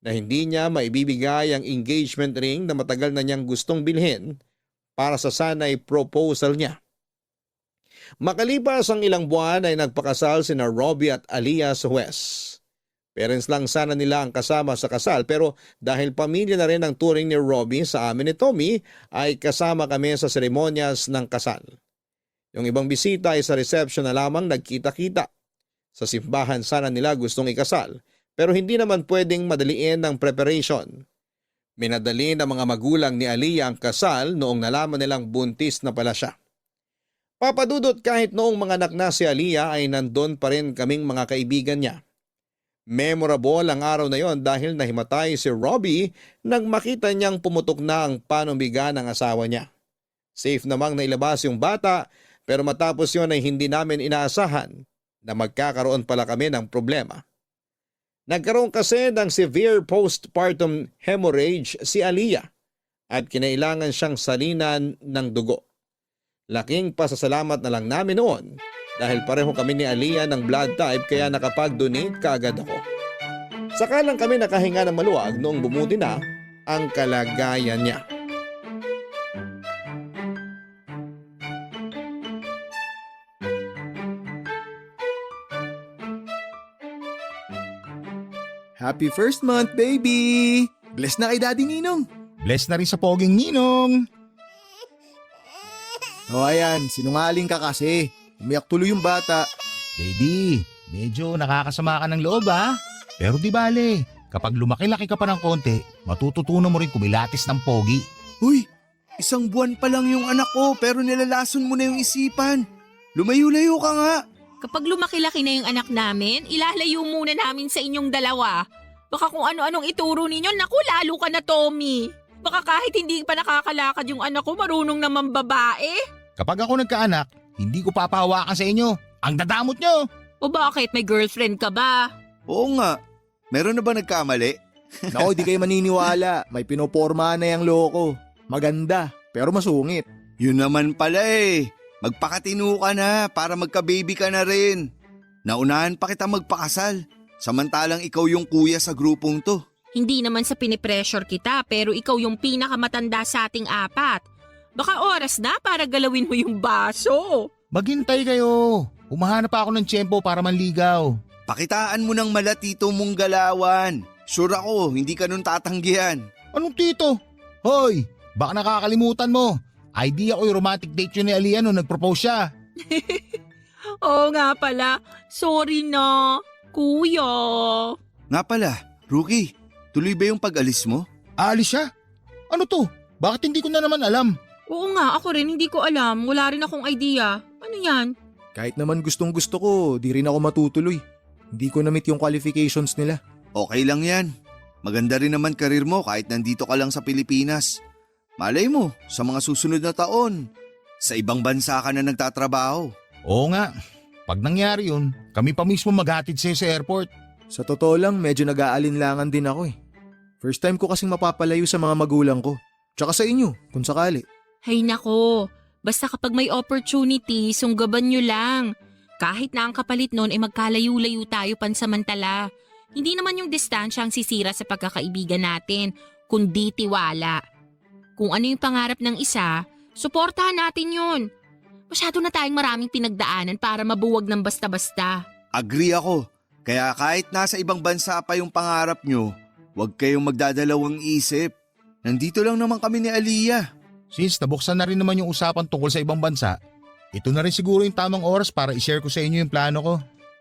S1: na hindi niya maibibigay ang engagement ring na matagal na niyang gustong bilhin para sa sanay proposal niya. Makalipas ang ilang buwan ay nagpakasal sina Robbie at Aliyah sa Huwes. Parents lang sana nila ang kasama sa kasal pero dahil pamilya na rin ang touring ni Robbie sa amin ni Tommy ay kasama kami sa seremonyas ng kasal. Yung ibang bisita ay sa reception na lamang nagkita-kita. Sa simbahan sana nila gustong ikasal pero hindi naman pwedeng madaliin ang preparation. Minadali ng mga magulang ni Aliyah ang kasal noong nalaman nilang buntis na pala siya. Papadudot kahit noong mga anak na si Aliyah ay nandun pa rin kaming mga kaibigan niya. Memorable ang araw na yon dahil nahimatay si Robbie nang makita niyang pumutok na ang panumbiga ng asawa niya. Safe namang nailabas yung bata pero matapos yon ay hindi namin inaasahan na magkakaroon pala kami ng problema. Nagkaroon kasi ng severe postpartum hemorrhage si Aliyah at kinailangan siyang salinan ng dugo. Laking pasasalamat na lang namin noon dahil pareho kami ni Aliyah ng blood type kaya nakapag-donate kaagad ako. Saka lang kami nakahinga ng maluwag noong bumuti na ang kalagayan niya.
S3: Happy first month, baby! Bless na kay Daddy Ninong!
S2: Bless na rin sa poging ninong.
S3: O ayan, sinungaling ka kasi. Umiyak tuloy yung bata.
S2: Baby, medyo nakakasama ka ng loob ha. Pero di bale, kapag lumaki-laki ka pa ng konti, matututunan mo rin kumilatis ng pogi.
S4: Uy, 1 buwan pa lang yung anak ko pero nilalason mo na yung isipan. Lumayo-layo ka nga.
S5: Kapag lumaki-laki na yung anak namin, ilalayo muna namin sa inyong dalawa. Baka kung ano-anong ituro ninyo, naku lalo ka na Tommy. Baka kahit hindi pa nakakalakad yung anak ko, marunong naman babae.
S2: Kapag ako nagkaanak, hindi ko papahawakan sa inyo. Ang dadamot nyo!
S5: O bakit, may girlfriend ka ba?
S4: Oo nga. Meron na ba nagkamali?
S3: Naku, di kayo maniniwala. May pinoporma na yung loko. Maganda, pero masungit.
S4: Yun naman pala eh. Magpakatino ka na para magka-baby ka na rin. Naunahan pa kita magpakasal. Samantalang ikaw yung kuya sa grupong to.
S5: Hindi naman sa pinipressure kita, pero ikaw yung pinakamatanda sa ating 4. Baka oras na para galawin mo yung baso.
S2: Maghintay kayo. Humahanap pa ako ng tiyempo para manligaw.
S4: Pakitaan mo ng malatito mong galawan. Sure ako, hindi ka nun tatanggihan.
S2: Anong tito? Hoy, baka nakakalimutan mo. Idea ko yung romantic date yun ni Aliyah nung nag-propose siya.
S5: Oo nga pala. Sorry na, kuya.
S4: Nga pala, Rookie, tuloy ba yung pag-alis mo?
S2: Aalis siya? Ano to? Bakit hindi ko na naman alam?
S5: Oo nga, ako rin hindi ko alam. Wala rin akong idea. Ano yan?
S3: Kahit naman gustong gusto ko, di rin ako matutuloy. Hindi ko na-meet yung qualifications nila.
S4: Okay lang yan. Maganda rin naman karir mo kahit nandito ka lang sa Pilipinas. Malay mo, sa mga susunod na taon, sa ibang bansa ka na nagtatrabaho.
S2: Oo nga. Pag nangyari yun, kami pa mismo maghatid sa'yo sa airport.
S3: Sa totoo lang, medyo nag-aalinlangan din ako eh. First time ko kasing mapapalayo sa mga magulang ko. Tsaka sa inyo, kung sakali.
S5: Hay nako, basta kapag may opportunity, sunggaban nyo lang. Kahit na ang kapalit nun ay magkalayo-layo tayo pansamantala. Hindi naman yung distansya ang sisira sa pagkakaibigan natin, kundi tiwala. Kung ano yung pangarap ng isa, suportahan natin yun. Masyado na tayong maraming pinagdaanan para mabuwag ng basta-basta.
S4: Agree ako. Kaya kahit nasa ibang bansa pa yung pangarap nyo, huwag kayong magdadalawang isip. Nandito lang naman kami ni Aliyah.
S2: Since nabuksan na rin naman yung usapan tungkol sa ibang bansa, ito na rin siguro yung tamang oras para i-share ko sa inyo yung plano ko.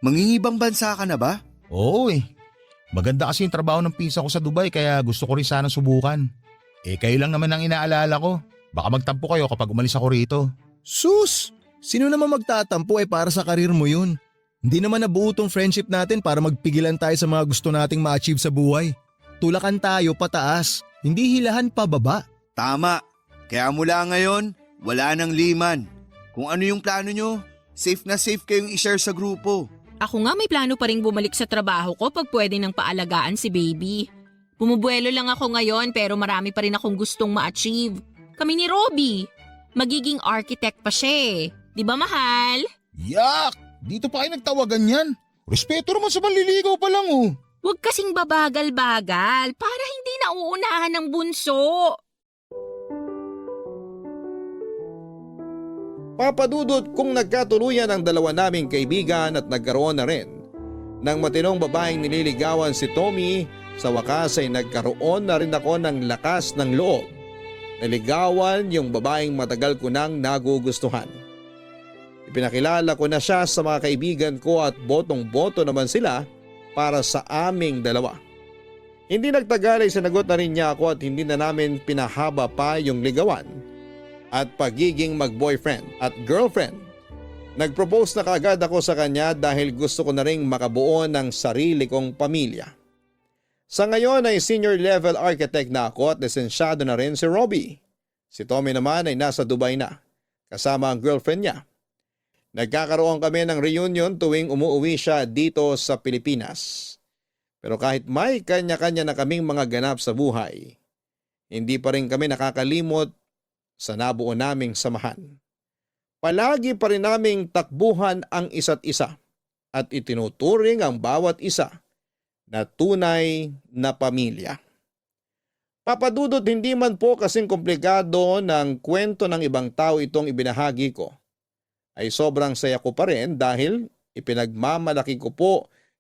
S4: Mangingibang bansa ka na ba?
S2: Oo eh. Maganda kasi yung trabaho ng pinsa ko sa Dubai kaya gusto ko rin sana subukan. Kayo lang naman ang inaalala ko. Baka magtampo kayo kapag umalis ako rito.
S3: Sus! Sino naman magtatampo para sa karir mo yun? Hindi naman nabuo tong friendship natin para magpigilan tayo sa mga gusto nating ma-achieve sa buhay. Tulakan tayo pataas, hindi hilahan pababa.
S4: Tama. Kaya mula ngayon, wala nang liman. Kung ano yung plano nyo, safe na safe kayong i-share sa grupo.
S5: Ako nga may plano pa rin bumalik sa trabaho ko pag pwede nang paalagaan si baby. Bumubuelo lang ako ngayon pero marami pa rin akong gustong ma-achieve. Kami ni Robbie. Magiging architect pa siya eh. Di ba mahal?
S2: Yak! Dito pa kayo nagtawagan yan. Respeto naman sa manliligaw pa lang oh.
S5: Huwag kasing babagal-bagal para hindi nauunahan ng bunso.
S1: Papadudot kung nagkatuluyan ang dalawa naming kaibigan at nagkaroon na rin ng matinong babaeng nililigawan si Tommy, sa wakas ay nagkaroon na rin ako ng lakas ng loob. Naligawan yung babaeng matagal ko nang nagugustuhan. Ipinakilala ko na siya sa mga kaibigan ko at botong-boto naman sila para sa aming dalawa. Hindi nagtagal ay sinagot na rin niya ako at hindi na namin pinahaba pa yung ligawan at pagiging mag-boyfriend at girlfriend. Nag-propose na kaagad ako sa kanya dahil gusto ko na ring makabuo ng sarili kong pamilya. Sa ngayon ay senior level architect na ako at lisensyado na rin si Robbie. Si Tommy naman ay nasa Dubai na, kasama ang girlfriend niya. Nagkakaroon kami ng reunion tuwing umuwi siya dito sa Pilipinas. Pero kahit may kanya-kanya na kaming mga ganap sa buhay, hindi pa rin kami nakakalimot sa nabuo naming samahan. Palagi pa rin naming takbuhan ang isa't isa at itinuturing ang bawat isa na tunay na pamilya. Papadudot, hindi man po kasing komplikado ng kwento ng ibang tao itong ibinahagi ko, ay sobrang saya ko pa rin dahil ipinagmamalaki ko po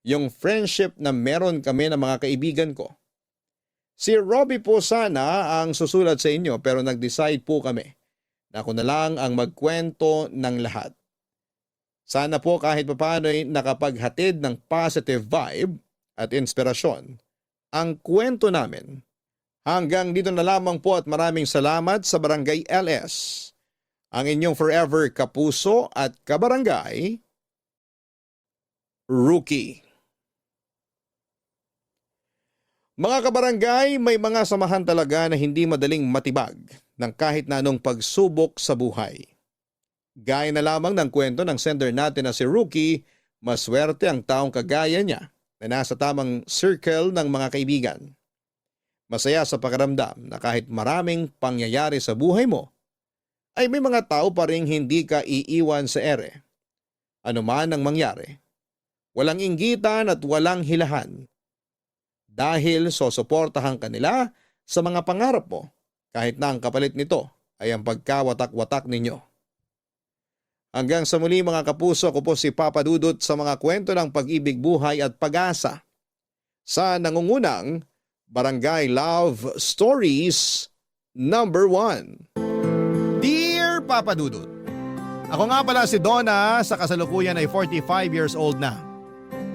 S1: yung friendship na meron kami ng mga kaibigan ko. Si Robbie po sana ang susulat sa inyo pero nag-decide po kami na ako na lang ang magkwento ng lahat. Sana po kahit papaano ay nakapaghatid ng positive vibe at inspirasyon ang kwento namin. Hanggang dito na lamang po at maraming salamat sa Barangay LS. Ang inyong forever kapuso at kabarangay, Rookie. Mga kabarangay, may mga samahan talaga na hindi madaling matibag ng kahit na anong pagsubok sa buhay. Gaya na lamang ng kwento ng sender natin na si Rookie, maswerte ang taong kagaya niya na nasa tamang circle ng mga kaibigan. Masaya sa pakiramdam na kahit maraming pangyayari sa buhay mo, ay may mga tao pa ring hindi ka iiwan sa ere. Ano man ang mangyari, walang inggitan at walang hilahan. Dahil sosuportahan ka nila sa mga pangarap mo kahit na ang kapalit nito ay ang pagkawatak-watak ninyo. Hanggang sa muli mga kapuso, ako po si Papa Dudut sa mga kwento ng pag-ibig, buhay at pag-asa sa nangungunang Barangay Love Stories number 1. Dear Papa Dudut, ako nga pala si Donna, sa kasalukuyan ay 45 years old na.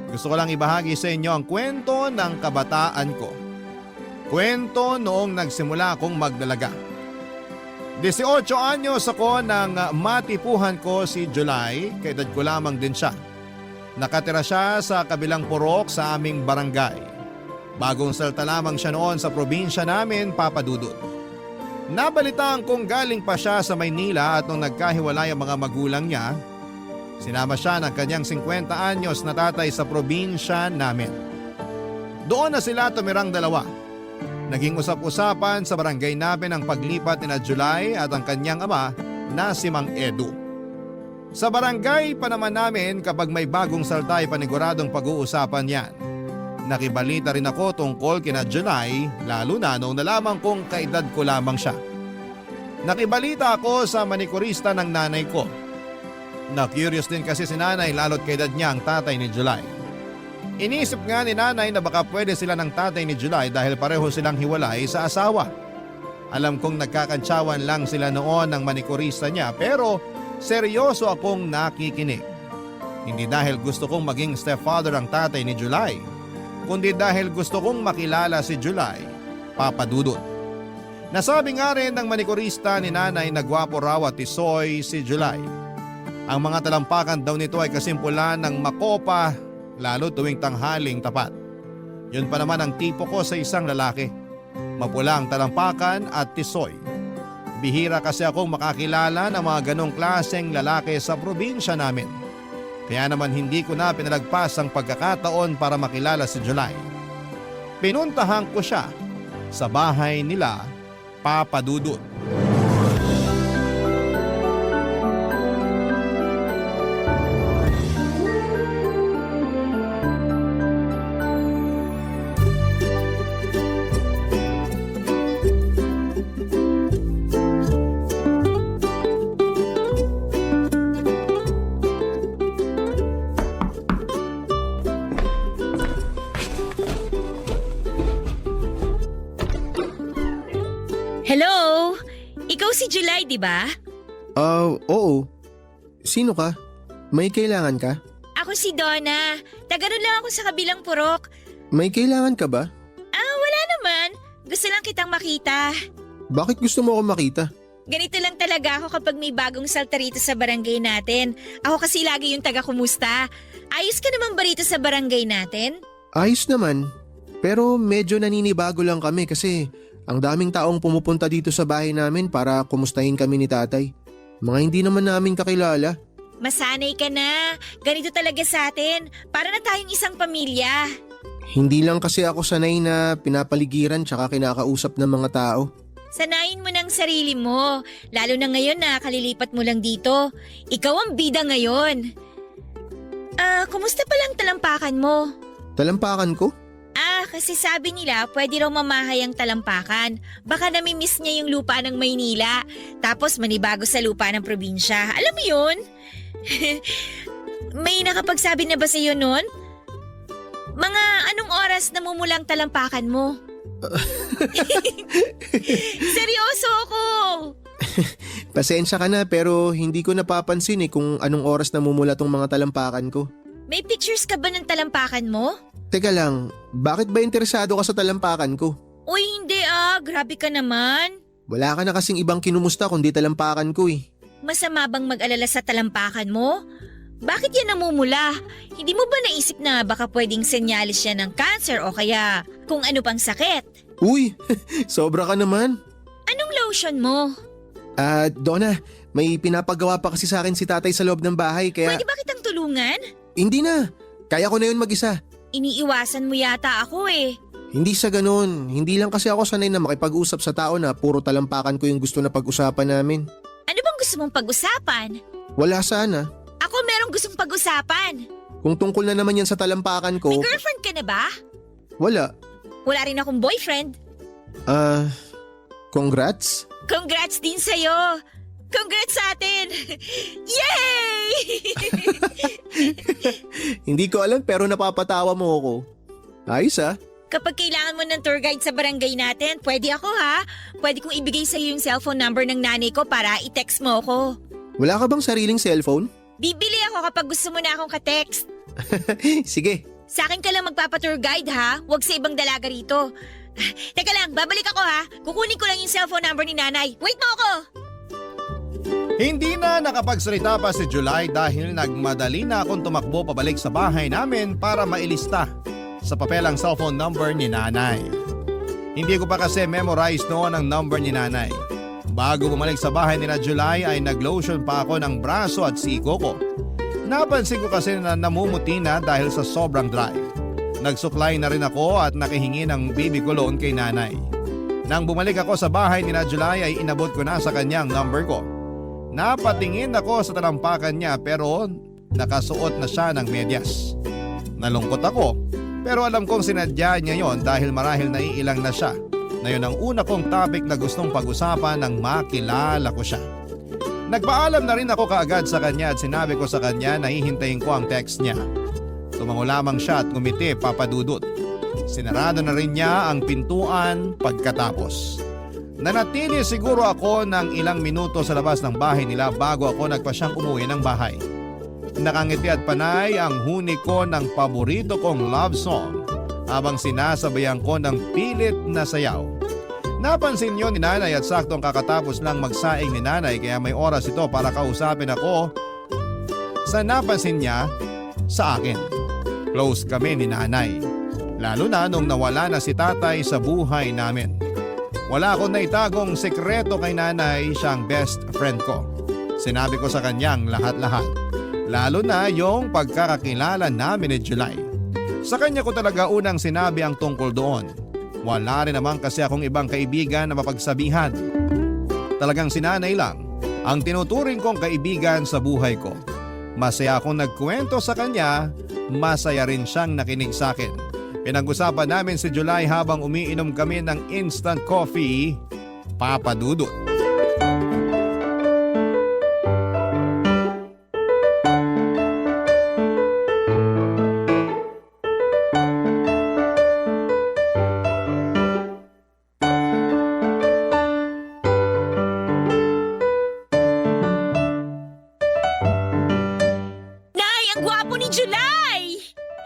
S1: Gusto ko lang ibahagi sa inyo ang kwento ng kabataan ko. Kwento noong nagsimula akong magdalaga. 18 anyos ako nang matipuhan ko si July, kaedad ko lamang din siya. Nakatira siya sa kabilang purok sa aming barangay. Bagong salta lamang siya noon sa probinsya namin, Papa Dudut. Nabalitaan kong galing pa siya sa Maynila at nung nagkahiwalay ang mga magulang niya, sinama siya ng kanyang 50 anyos na tatay sa probinsya namin. Doon na sila tumirang dalawa. Naging usap-usapan sa barangay namin ang paglipat ni July at ang kanyang ama na si Mang Edu. Sa barangay pa naman namin kapag may bagong salta ay paniguradong pag-uusapan yan. Nakibalita rin ako tungkol kina July, lalo na nung nalaman kong kaedad ko lamang siya. Nakibalita ako sa manikurista ng nanay ko Na-curious din kasi si nanay lalo't kay dad niya ang tatay ni July. Iniisip nga ni nanay na baka pwede sila ng tatay ni July dahil pareho silang hiwalay sa asawa. Alam kong nagkakantsawan lang sila noon ng manikurista niya pero seryoso akong nakikinig. Hindi dahil gusto kong maging stepfather ang tatay ni July, kundi dahil gusto kong makilala si July, Papa Dudut. Nasabi nga rin ng manikurista ni nanay na gwapo raw at tisoy si July. Ang mga talampakan daw nito ay kasimpulan ng makopa lalo tuwing tanghaling tapat. Yun pa naman ang tipo ko sa isang lalaki. Mapula ang talampakan at tisoy. Bihira kasi akong makakilala ng mga ganong klaseng lalaki sa probinsya namin. Kaya naman hindi ko na pinalagpas ang pagkakataon para makilala si July. Pinuntahan ko siya sa bahay nila, Papa Dudut.
S6: Hello? Ikaw si July, di ba?
S3: Oo. Sino ka? May kailangan ka?
S6: Ako si Donna. Taga-ron lang ako sa kabilang purok.
S3: May kailangan ka ba?
S6: Wala naman. Gusto lang kitang makita.
S3: Bakit gusto mo ako makita?
S6: Ganito lang talaga ako kapag may bagong salta rito sa barangay natin. Ako kasi lagi yung taga-kumusta. Ayos ka naman ba rito sa barangay natin?
S3: Ayos naman. Pero medyo naninibago lang kami kasi ang daming taong pumupunta dito sa bahay namin para kumustahin kami ni tatay. Mga hindi naman namin kakilala.
S6: Masanay ka na. Ganito talaga sa atin. Para na tayong isang pamilya.
S3: Hindi lang kasi ako sanay na pinapaligiran tsaka kinakausap ng mga tao.
S6: Sanayin mo ng sarili mo. Lalo na ngayon na kalilipat mo lang dito. Ikaw ang bida ngayon. Kumusta palang talampakan mo?
S3: Talampakan ko?
S6: Kasi sabi nila pwede raw mamahay ang talampakan. Baka namimiss niya yung lupa ng Maynila. Tapos manibago sa lupa ng probinsya. Alam mo yun? May nakapagsabi na ba sa'yo nun? Mga anong oras namumulang talampakan mo? Seryoso ako!
S3: Pasensya ka na pero hindi ko napapansin kung anong oras namumula tong mga talampakan ko.
S6: May pictures ka ba ng talampakan mo?
S3: Teka lang, bakit ba interesado ka sa talampakan ko?
S6: Uy, hindi grabe ka naman.
S3: Wala ka na kasing ibang kinumusta kundi talampakan ko eh.
S6: Masama bang mag-alala sa talampakan mo? Bakit yan namumula? Hindi mo ba naisip na baka pwedeng senyalis yan ng cancer o kaya kung ano pang sakit?
S3: Uy, sobra ka naman.
S6: Anong lotion mo?
S3: Donna, may pinapagawa pa kasi sa akin si tatay sa loob ng bahay kaya…
S6: Pwede ba kitang tulungan?
S3: Hindi na, kaya ko na yun mag-isa.
S6: Iniiwasan mo yata ako eh.
S3: Hindi sa ganun, hindi lang kasi ako sanay na makipag-usap sa tao na puro talampakan ko yung gusto na pag-usapan namin.
S6: Ano bang gusto mong pag-usapan?
S3: Wala sana.
S6: Ako merong gustong pag-usapan.
S3: Kung tungkol na naman yan sa talampakan ko…
S6: May girlfriend ka na ba?
S3: Wala.
S6: Wala rin akong boyfriend.
S3: Congrats?
S6: Congrats din sa'yo. Congrats sa atin! Yay!
S3: Hindi ko alam pero napapatawa mo ako. Ayos
S6: Kapag kailangan mo ng tour guide sa barangay natin, pwede ako ha. Pwede kong ibigay sa'yo yung cellphone number ng nanay ko para i-text mo ako.
S3: Wala ka bang sariling cellphone?
S6: Bibili ako kapag gusto mo na akong ka-text.
S3: Sige.
S6: Sa akin ka lang magpapa-tour guide ha. Huwag sa ibang dalaga rito. Teka lang, babalik ako ha. Kukunin ko lang yung cellphone number ni nanay. Wait mo ako!
S1: Hindi na nakapagsalita pa si July dahil nagmadali na akong tumakbo pabalik sa bahay namin para mailista sa papel ang cellphone number ni nanay. Hindi ko pa kasi memorize noon ang number ni nanay. Bago bumalik sa bahay ni na July ay naglotion pa ako ng braso at siko ko. Napansin ko kasi na namumuti na dahil sa sobrang dry. Nagsuklay na rin ako at nakihingi ng baby cologne kay nanay. Nang bumalik ako sa bahay ni na July ay inabot ko na sa kanyang number ko. Napatingin ako sa talampakan niya pero nakasuot na siya ng medyas. Nalungkot ako pero alam kong sinadya niya yon dahil marahil naiilang na siya na yun ang una kong topic na gustong pag-usapan nang makilala ko siya. Nagpaalam na rin ako kaagad sa kanya at sinabi ko sa kanya na hihintayin ko ang text niya. Tumango lamang siya at ngumiti, Papa Dudut. Sinarado na rin niya ang pintuan pagkatapos. Nanatili siguro ako ng ilang minuto sa labas ng bahay nila bago ako nagpasyang umuwi ng bahay. Nakangiti at panay ang huni ko ng paborito kong love song habang sinasabayan ko ng pilit na sayaw. Napansin niyo ni nanay at saktong kakatapos lang magsaing ni nanay kaya may oras ito para kausapin ako sa napansin niya sa akin. Close kami ni nanay, lalo na nung nawala na si tatay sa buhay namin. Wala akong naitagong sekreto kay nanay, siyang best friend ko. Sinabi ko sa kanyang lahat-lahat, lalo na yung pagkakakilala namin ni July. Sa kanya ko talaga unang sinabi ang tungkol doon. Wala rin naman kasi akong ibang kaibigan na mapagsabihan. Talagang si nanay lang ang tinuturing kong kaibigan sa buhay ko. Masaya akong nagkwento sa kanya, masaya rin siyang nakinig sa akin. Pinag-usapan namin si July habang umiinom kami ng instant coffee, Papa Dudut.
S6: Nay, ang gwapo ni July!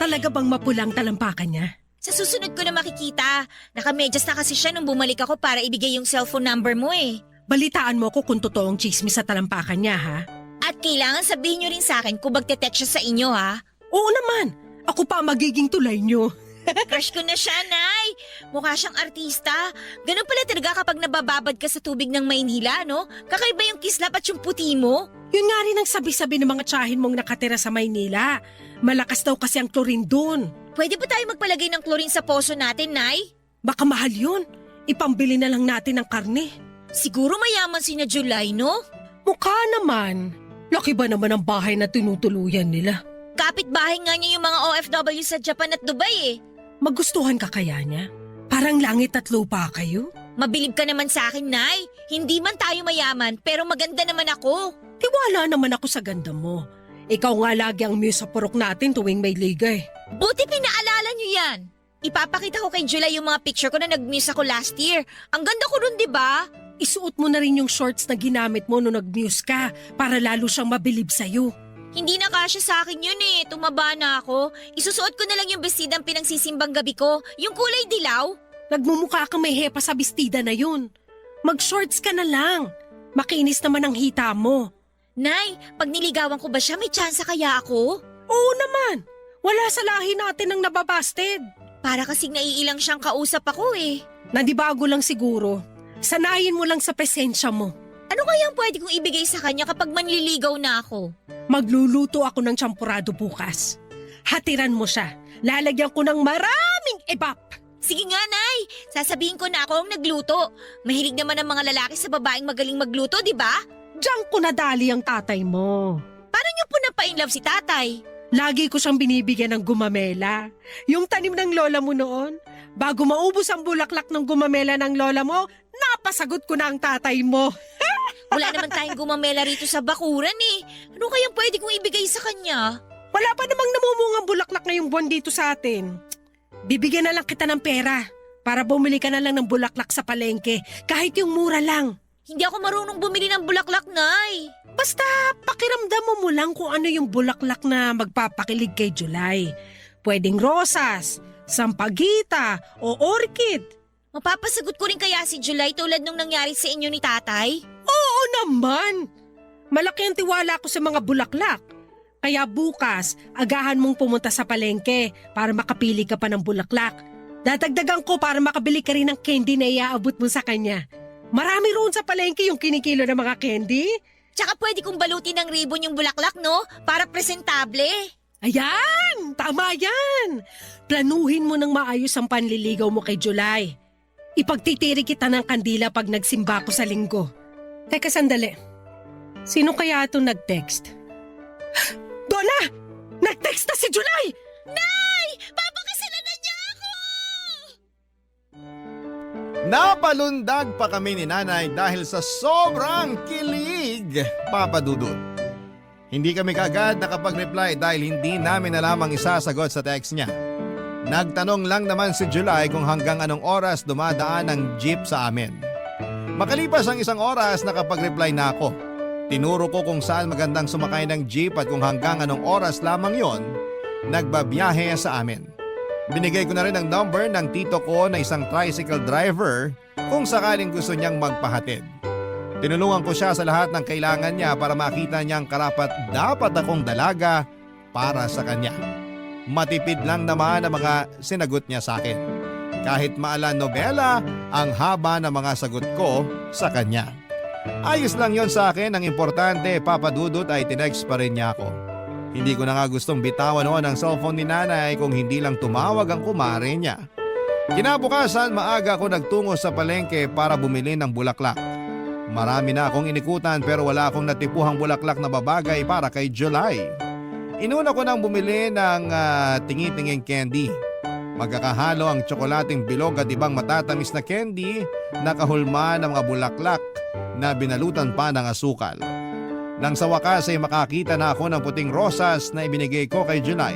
S5: Talaga bang mapulang talampakan niya?
S6: Sa susunod ko na makikita, nakamedyas na kasi siya nung bumalik ako para ibigay yung cellphone number mo eh.
S5: Balitaan mo ko kung totoong chismis sa talampakan niya, ha?
S6: At kailangan sabihin nyo rin sa akin kung magte-text siya sa inyo ha.
S5: Oo naman! Ako pa ang magiging tulay niyo.
S6: Crush ko na siya, Nay. Mukha siyang artista. Ganun pala talaga kapag nabababad ka sa tubig ng Maynila, no? Kakaiba yung kislap at yung puti mo.
S5: Yun nga rin ang sabi-sabi ng mga tsahin mong nakatira sa Maynila. Malakas daw kasi ang chlorine dun.
S6: Pwede ba tayo magpalagay ng chlorine sa poso natin, Nay?
S5: Baka mahal yun. Ipambili na lang natin ng karne.
S6: Siguro mayaman si na July, no?
S5: Mukha naman. Laki ba naman ang bahay na tinutuluyan nila?
S6: Kapit-bahay nga niya yung mga OFW sa Japan at Dubai eh.
S5: Magustuhan ka kaya niya? Parang langit at lupa kayo?
S6: Mabilib ka naman sa akin, Nay. Hindi man tayo mayaman, pero maganda naman ako.
S5: Tiwala naman ako sa ganda mo. Ikaw nga lagi ang muse sa purok natin tuwing may liga eh.
S6: Buti pinaalala niyo yan. Ipapakita ko kay July yung mga picture ko na nag-muse ako last year. Ang ganda ko ron, di ba?
S5: Isuot mo na rin yung shorts na ginamit mo nung nag-muse ka para lalo siyang mabilib sa'yo.
S6: Hindi na kasya sa akin yun eh. Tumaba na ako. Isusuot ko na lang yung bestidang pinagsisimbang gabi ko. Yung kulay dilaw.
S5: Nagmumukha kang may hepa sa bestida na yun. Mag-shorts ka na lang. Makinis naman ang hita mo.
S6: Nay, pag niligawan ko ba siya, may tsansa kaya ako?
S5: Oo naman. Wala sa lahi natin ang nababasted.
S6: Para kasing naiilang siyang kausap ako eh.
S5: Nadibago lang siguro. Sanayin mo lang sa presensya mo.
S6: Ano kayang pwede kong ibigay sa kanya kapag manliligaw na ako?
S5: Magluluto ako ng champurado bukas. Hatiran mo siya. Lalagyan ko ng maraming ebap.
S6: Sige nga, Nay. Sasabihin ko na ako ang nagluto. Mahilig naman ang mga lalaki sa babaeng magaling magluto, di ba?
S5: Diyan ko nadali ang tatay mo.
S6: Paano niyo po napa-inlove si tatay?
S5: Lagi ko siyang binibigyan ng gumamela. Yung tanim ng lola mo noon, bago maubos ang bulaklak ng gumamela ng lola mo, napasagot ko na ang tatay mo.
S6: Wala naman tayong gumamela rito sa bakuran eh. Ano kayang pwede kong ibigay sa kanya?
S5: Wala pa namang namumungang bulaklak ngayong buwan dito sa atin. Bibigyan na lang kita ng pera para bumili ka na lang ng bulaklak sa palengke kahit yung mura lang.
S6: Hindi ako marunong bumili ng bulaklak, Nay.
S5: Basta pakiramdam mo lang kung ano yung bulaklak na magpapakilig kay July. Pwedeng rosas, sampagita o orchid.
S6: Mapapasagot ko rin kaya si July tulad nung nangyari sa inyo ni tatay?
S5: Oo naman! Malaki ang tiwala ko sa mga bulaklak. Kaya bukas, agahan mong pumunta sa palengke para makapili ka pa ng bulaklak. Dadagdagan ko para makabili ka rin ng candy na iaabot mo sa kanya. Marami roon sa palengke yung kinikilo ng mga candy.
S6: Tsaka pwede kong balutin ng ribbon yung bulaklak, no? Para presentable.
S5: Ayan! Tama yan! Planuhin mo ng maayos ang panliligaw mo kay July. Ipagtitiri kita ng kandila pag nagsimba ko sa linggo. Teka sandali. Sino kaya itong nag-text? Donna! Nag-text na si July!
S6: Nay! Papakasalan na niya ako!
S1: Napalundag pa kami ni nanay dahil sa sobrang kilig. Papa Dudut. Hindi kami kaagad nakapag-reply dahil hindi namin alam ang isasagot sa text niya. Nagtanong lang naman si July kung hanggang anong oras dumadaan ang jeep sa amin. Makalipas ang 1 oras nakapag-reply na ako. Tinuro ko kung saan magandang sumakay ng jeep at kung hanggang anong oras lamang yon nagbabiyahe sa amin. Binigay ko na rin ang number ng tito ko na isang tricycle driver kung sakaling gusto niyang magpahatid. Tinulungan ko siya sa lahat ng kailangan niya para makita niyang karapat dapat akong dalaga para sa kanya. Matipid lang naman ang mga sinagot niya sa akin. Kahit maalan nobela ang haba ng mga sagot ko sa kanya. Ayos lang yon sa akin, ang importante Papa Dudut ay tinext pa rin niya ako. Hindi ko na nga gustong bitawan noon ang cellphone ni nanay kung hindi lang tumawag ang kumare niya. Kinabukasan maaga ako nagtungo sa palengke para bumili ng bulaklak. Marami na akong inikutan pero wala akong natipuhang bulaklak na babagay para kay July. Inuna ko nang bumili ng tingi-tinging candy. Magkakahalo ang tsokolating bilog at ibang matatamis na candy na kahulma ng mga bulaklak na binalutan pa ng asukal. Nang sa wakas ay makakita na ako ng puting rosas na ibinigay ko kay July.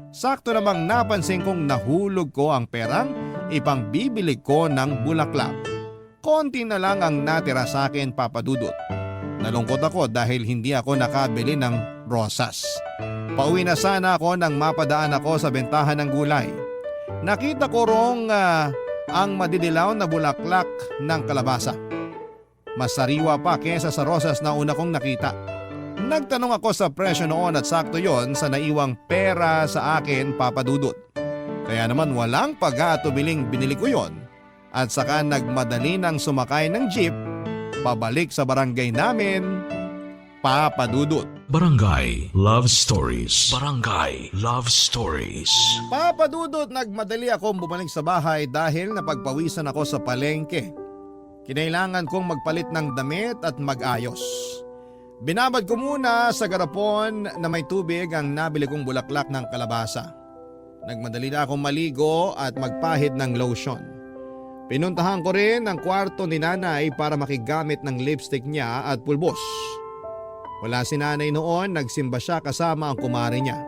S1: Sakto namang napansin kong nahulog ko ang perang ipambibili ko ng bulaklak. Konti na lang ang natira sa akin, Papa Dudut. Nalungkot ako dahil hindi ako nakabili ng rosas. Pauwi na sana ako nang mapadaan ako sa bentahan ng gulay. Nakita ko rong ang madidilaw na bulaklak ng kalabasa. Mas sariwa pa kesa sa rosas na una kong nakita. Nagtanong ako sa presyo noon at sakto yon sa naiwang pera sa akin, Papa Dudut. Kaya naman walang pag-aatubiling binili ko yon. At saka nagmadali nang sumakay ng jeep pabalik sa barangay namin, Papa Dudut.
S7: Barangay Love Stories. Barangay Love Stories.
S1: Papa Dudut, nagmadali akong bumalik sa bahay dahil napagpawisan ako sa palengke. Kinailangan kong magpalit ng damit at mag-ayos. Binabad ko muna sa garapon na may tubig ang nabili kong bulaklak ng kalabasa. Nagmadali na akong maligo at magpahid ng lotion. Pinuntahan ko rin ang kwarto ni nanay para makigamit ng lipstick niya at pulbos. Wala si nanay noon, nagsimba siya kasama ang kumare niya.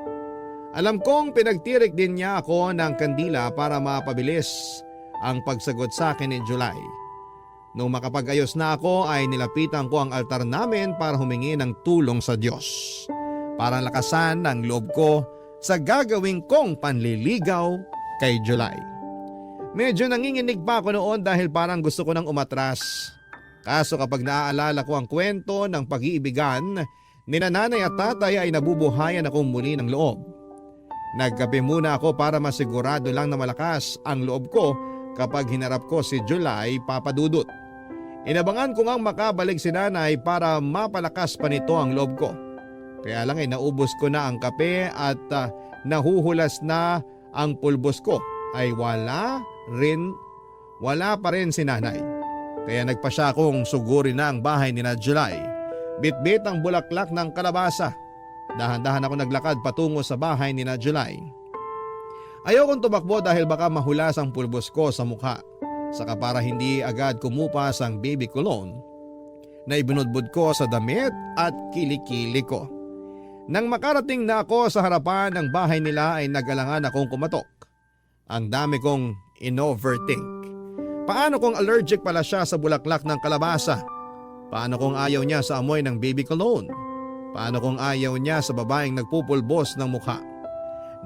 S1: Alam kong pinagtirik din niya ako ng kandila para mapabilis ang pagsagot sa akin ni July. Nung makapag-ayos na ako ay nilapitan ko ang altar namin para humingi ng tulong sa Diyos. Para lakasan ang loob ko sa gagawin kong panliligaw kay July. Medyo nanginginig pa ako noon dahil parang gusto ko nang umatras. Kaso kapag naaalala ko ang kwento ng pag-iibigan ni nanay at tatay ay nabubuhayan akong muli ng loob. Nagkape muna ako para masigurado lang na malakas ang loob ko kapag hinarap ko si July, Papa Dudut. Inabangan ko ngang makabalik si nanay para mapalakas pa nito ang loob ko. Kaya lang ay naubos ko na ang kape at nahuhulas na ang pulbos ko ay wala pa rin si nanay. Kaya nagpa siya akong sugurin na ang bahay ni na July. Bitbit ang bulaklak ng kalabasa. Dahan-dahan ako naglakad patungo sa bahay ni na July. Ayokong tumakbo dahil baka mahulas ang pulbos ko sa mukha. Saka para hindi agad kumupas ang baby cologne na ibinudbud ko sa damit at kilikili ko. Nang makarating na ako sa harapan ng bahay nila ay nag-alangan akong kumatok. Ang dami kong in-overthink. Paano kung allergic pala siya sa bulaklak ng kalabasa? Paano kung ayaw niya sa amoy ng baby cologne? Paano kung ayaw niya sa babaeng nagpupulbos ng mukha?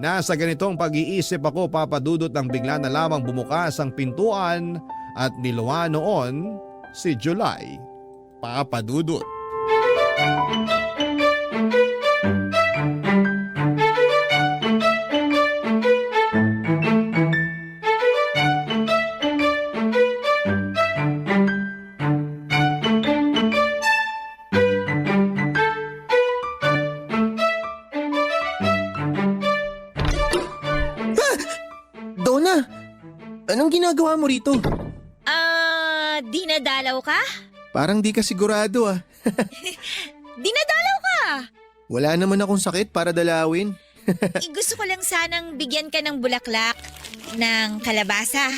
S1: Nasa ganitong pag-iisip ako, Papa Dudut, nang bigla na lamang bumukas ang pintuan at niluwa noon si July, Papa Dudut.
S3: Donna, anong ginagawa mo rito?
S6: Dinadalaw ka?
S3: Parang di ka sigurado ah.
S6: Dinadalaw ka!
S3: Wala naman akong sakit para dalawin.
S6: Gusto ko lang sanang bigyan ka ng bulaklak ng kalabasa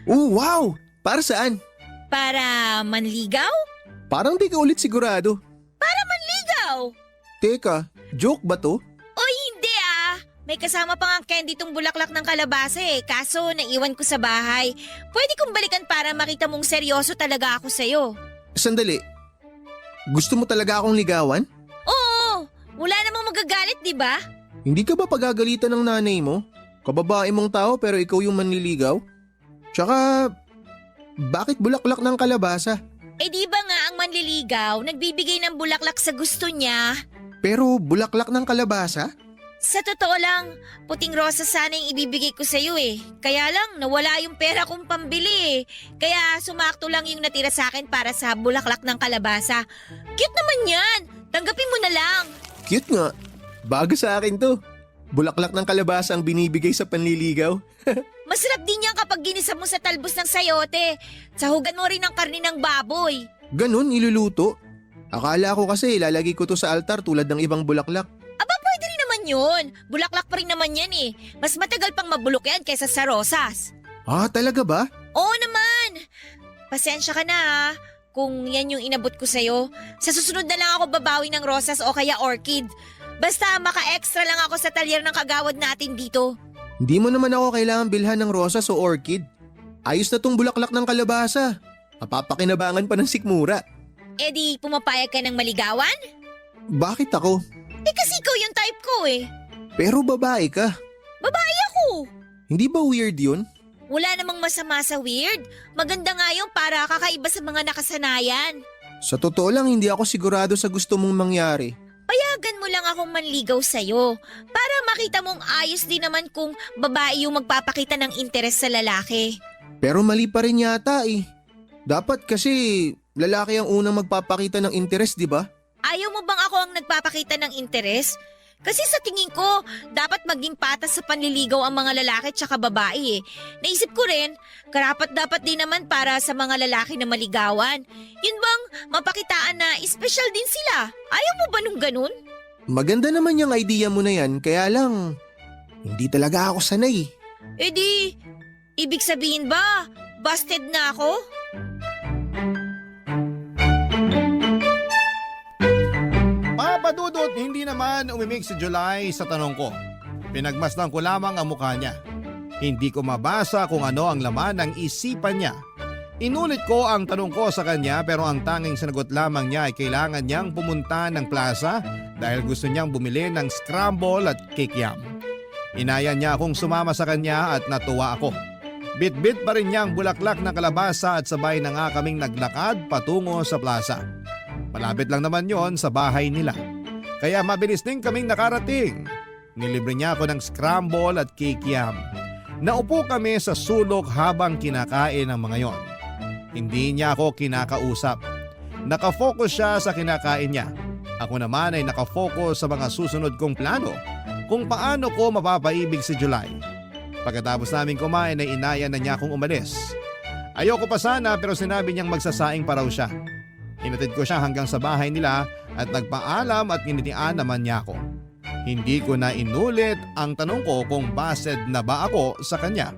S3: Oh, wow! Para saan?
S6: para manligaw,
S3: Parang di ka ulit sigurado.
S6: para
S3: Teka, joke ba to?
S6: Oy, hindi ah! May kasama pa nga candy tong bulaklak ng kalabasa eh, kaso naiwan ko sa bahay. Pwede kong balikan para makita mong seryoso talaga ako sa'yo.
S3: Sandali. Gusto mo talaga akong ligawan?
S6: Oo! Wala namang magagalit, di ba?
S3: Hindi ka ba pagagalitan ng nanay mo? Kababae mong tao pero ikaw yung manliligaw? Tsaka, bakit bulaklak ng kalabasa?
S6: Eh di ba nga ang manliligaw, nagbibigay ng bulaklak sa gusto niya?
S3: Pero bulaklak ng kalabasa?
S6: Sa totoo lang, puting rosa sana yung ibibigay ko sa'yo eh. Kaya lang, nawala yung pera kong pambili eh. Kaya sumakto lang yung natira sa akin para sa bulaklak ng kalabasa. Cute naman yan! Tanggapin mo na lang!
S3: Cute nga. Bago sa akin to. Bulaklak ng kalabasa ang binibigay sa panliligaw.
S6: Masarap din yan kapag ginisa mo sa talbos ng sayote. Sahugan mo rin ng karne ng baboy.
S3: Ganon, iluluto. Akala ko kasi ilalagay ko to sa altar tulad ng ibang bulaklak.
S6: Aba, pwede rin naman yun. Bulaklak pa rin naman yan eh. Mas matagal pang mabulok yan kaysa sa rosas.
S3: Ah, talaga ba?
S6: Oo naman. Pasensya ka na ha. Kung yan yung inabot ko sa'yo. Sa susunod na lang ako babawi ng rosas o kaya orchid. Basta maka-extra lang ako sa talyer ng kagawad natin dito.
S3: Hindi mo naman ako kailangan bilhan ng rosas o orchid. Ayos na tong bulaklak ng kalabasa. Mapapakinabangan pa ng sikmura.
S6: Eh di pumapayag ka ng maligawan?
S3: Bakit ako?
S6: Eh kasi ikaw yung type ko eh.
S3: Pero babae ka.
S6: Babae ako.
S3: Hindi ba weird yun?
S6: Wala namang masama sa weird. Maganda nga yung para kakaiba sa mga nakasanayan.
S3: Sa totoo lang, hindi ako sigurado sa gusto mong mangyari.
S6: Payagan mo lang akong manligaw sa'yo para makita mong ayos din naman kung babae yung magpapakita ng interes sa lalaki.
S3: Pero mali pa rin yata eh. Dapat kasi lalaki ang unang magpapakita ng interes, di ba?
S6: Ayaw mo bang ako ang nagpapakita ng interes? Kasi sa tingin ko, dapat maging patas sa panliligaw ang mga lalaki tsaka babae eh. Naisip ko rin, karapat dapat din naman para sa mga lalaki na maligawan. Yun bang mapakitaan na espesyal din sila? Ayaw mo ba nung ganun?
S3: Maganda naman yung idea mo na yan, kaya lang, hindi talaga ako sanay.
S6: Eh di, ibig sabihin ba, busted na ako?
S1: Papadudot, hindi naman umimik si July sa tanong ko. Pinagmasdan ko lamang ang mukha niya. Hindi ko mabasa kung ano ang laman ng isipan niya. Inulit ko ang tanong ko sa kanya pero ang tanging sinagot lamang niya ay kailangan niyang pumunta ng plaza dahil gusto niyang bumili ng scramble at kikiam. Inaya niya akong sumama sa kanya at natuwa ako. Bit-bit pa rin niya ang bulaklak ng kalabasa at sabay na nga kaming naglakad patungo sa plaza. Malapit lang naman yon sa bahay nila. Kaya mabilis din kaming nakarating. Nilibre niya ako ng scramble at kikiam. Naupo kami sa sulok habang kinakain ang mga yon. Hindi niya ako kinakausap. Nakafocus siya sa kinakain niya. Ako naman ay nakafocus sa mga susunod kong plano kung paano ko mapapaibig si July. Pagkatapos namin kumain ay inaya na niya akong umalis. Ayoko pa sana pero sinabi niyang magsasaing pa raw siya. Hinatid ko siya hanggang sa bahay nila at nagpaalam at nginitian naman niya ako. Hindi ko na inulit ang tanong ko kung busted na ba ako sa kanya.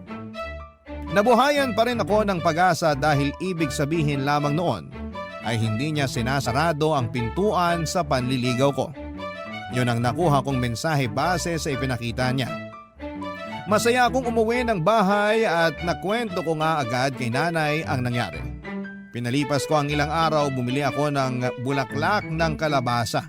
S1: Nabuhayan pa rin ako ng pag-asa dahil ibig sabihin lamang noon ay hindi niya sinasarado ang pintuan sa panliligaw ko. Yun ang nakuha kong mensahe base sa ipinakita niya. Masaya akong umuwi ng bahay at nakwento ko nga agad kay nanay ang nangyari. Pinalipas ko ang ilang araw, bumili ako ng bulaklak ng kalabasa.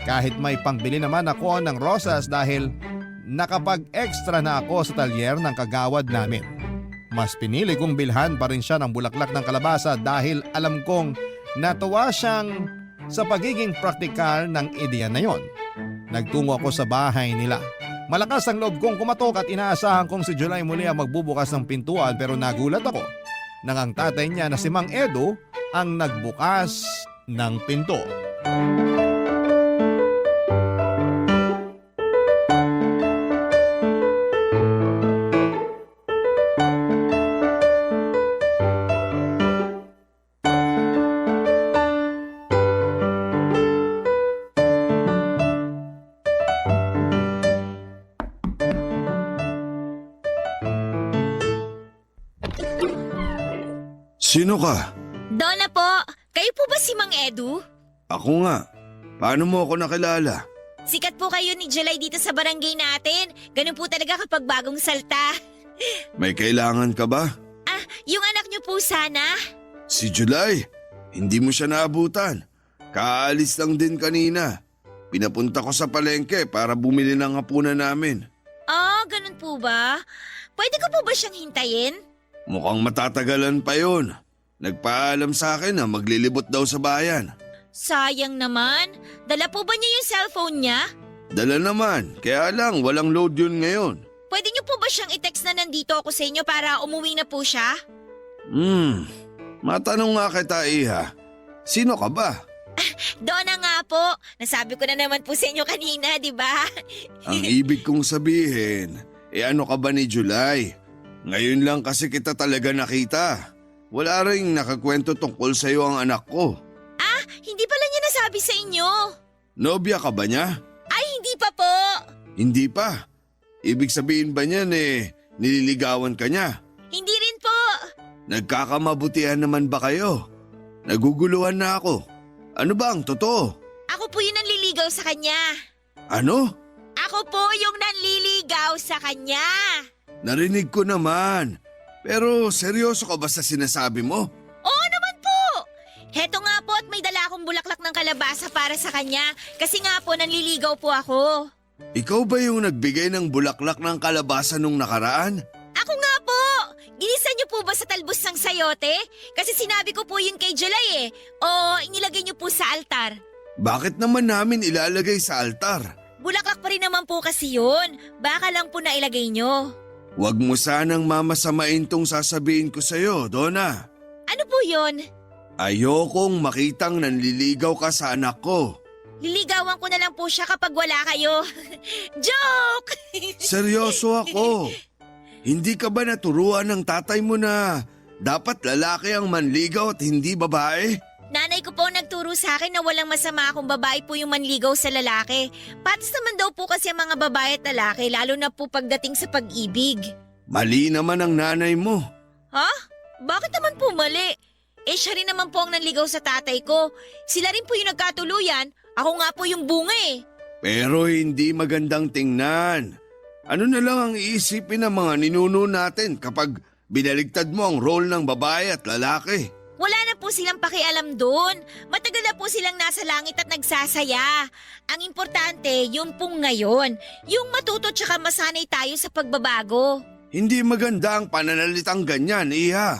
S1: Kahit may pangbili naman ako ng rosas dahil nakapag-extra na ako sa talyer ng kagawad namin. Mas pinili kong bilhan pa rin siya ng bulaklak ng kalabasa dahil alam kong natuwa siyang sa pagiging praktikal ng ideya na yon. Nagtungo ako sa bahay nila. Malakas ang loob kong kumatok at inaasahan kong si July muli ang magbubukas ng pintuan pero nagulat ako nang ang tatay niya na si Mang Edo ang nagbukas ng pinto.
S4: Sino ka?
S6: Donna po, kayo po ba si Mang Edu?
S4: Ako nga. Paano mo ako nakilala?
S6: Sikat po kayo ni July dito sa barangay natin. Ganun po talaga kapag bagong salta.
S4: May kailangan ka ba?
S6: Yung anak niyo po sana.
S4: Si July, hindi mo siya naabutan. Kaalis lang din kanina. Pinapunta ko sa palengke para bumili ng hapunan namin.
S6: Ganun po ba? Pwede ko po ba siyang hintayin?
S4: Mukhang matatagalan pa yun. Nagpaalam sa akin na maglilibot daw sa bayan.
S6: Sayang naman. Dala po ba niya yung cellphone niya?
S4: Dala naman, kaya lang walang load yun ngayon.
S6: Pwede niyo po ba siyang i-text na nandito ako sa inyo para umuwi na po siya?
S4: Matanong nga kita, Iha. Sino ka ba?
S6: Donna nga po. Nasabi ko na naman po sa inyo kanina, di ba?
S4: Ang ibig kong sabihin, ano ka ba ni July? Ngayon lang kasi kita talaga nakita. Wala ring nakakwento tungkol sa'yo ang anak ko.
S6: Hindi pala niya nasabi sa inyo.
S4: Nobya ka ba niya?
S6: Ay, hindi pa po.
S4: Hindi pa. Ibig sabihin ba niyan nililigawan ka niya?
S6: Hindi rin po.
S4: Nagkakamabutihan naman ba kayo? Naguguluhan na ako. Ano ba ang totoo?
S6: Ako po yung nanliligaw sa kanya.
S4: Ano?
S6: Ako po yung nanliligaw sa kanya.
S4: Narinig ko naman. Pero seryoso ka ba sa sinasabi mo?
S6: Oo naman po. Heto nga po at may dala akong bulaklak ng kalabasa para sa kanya. Kasi nga po nanliligaw po ako.
S4: Ikaw ba yung nagbigay ng bulaklak ng kalabasa nung nakaraan?
S6: Ako nga po. Ginisan niyo po ba sa talbos ng sayote? Kasi sinabi ko po yun kay July O inilagay niyo po sa altar.
S4: Bakit naman namin ilalagay sa altar?
S6: Bulaklak pa rin naman po kasi yun. Baka lang po nailagay niyo.
S4: Huwag mo sanang mamasamain tong sasabihin ko sa'yo, Donna.
S6: Ano po yun?
S4: Ayokong makitang nanliligaw ka sa anak ko.
S6: Liligawan ko na lang po siya kapag wala kayo. Joke!
S4: Seryoso ako. Hindi ka ba naturuan ng tatay mo na dapat lalaki ang manligaw at hindi babae?
S6: Nanay ko po nagturo sa akin na walang masama kung babae po yung manligaw sa lalaki. Patas naman daw po kasi ang mga babae at lalaki lalo na po pagdating sa pag-ibig.
S4: Mali naman ang nanay mo.
S6: Ha? Bakit naman po mali? Siya rin naman po ang nanligaw sa tatay ko. Sila rin po yung nagkatuluyan. Ako nga po yung bunga
S4: Pero hindi magandang tingnan. Ano na lang ang iisipin ng mga ninuno natin kapag binaligtad mo ang role ng babae at lalaki?
S6: Wala na po silang pakialam doon. Matagal na po silang nasa langit at nagsasaya. Ang importante, yung pong ngayon. Yung matuto tsaka masanay tayo sa pagbabago.
S4: Hindi maganda ang pananalitang ganyan, Iha.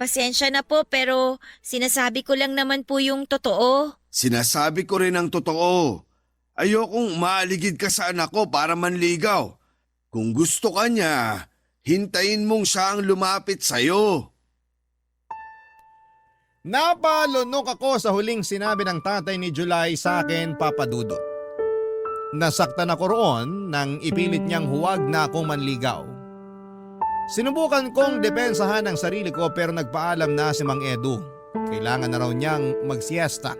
S6: Pasensya na po pero sinasabi ko lang naman po yung totoo.
S4: Sinasabi ko rin ang totoo. Ayokong maaligid ka sa anak ko para manligaw. Kung gusto ka niya, hintayin mong siya ang lumapit sa'yo.
S1: Napalunok ako sa huling sinabi ng tatay ni July sa akin, Papa Dudut. Nasaktan ako roon nang ipilit niyang huwag na akong manligaw. Sinubukan kong depensahan ang sarili ko pero nagpaalam na si Mang Edu. Kailangan na raw niyang magsiesta.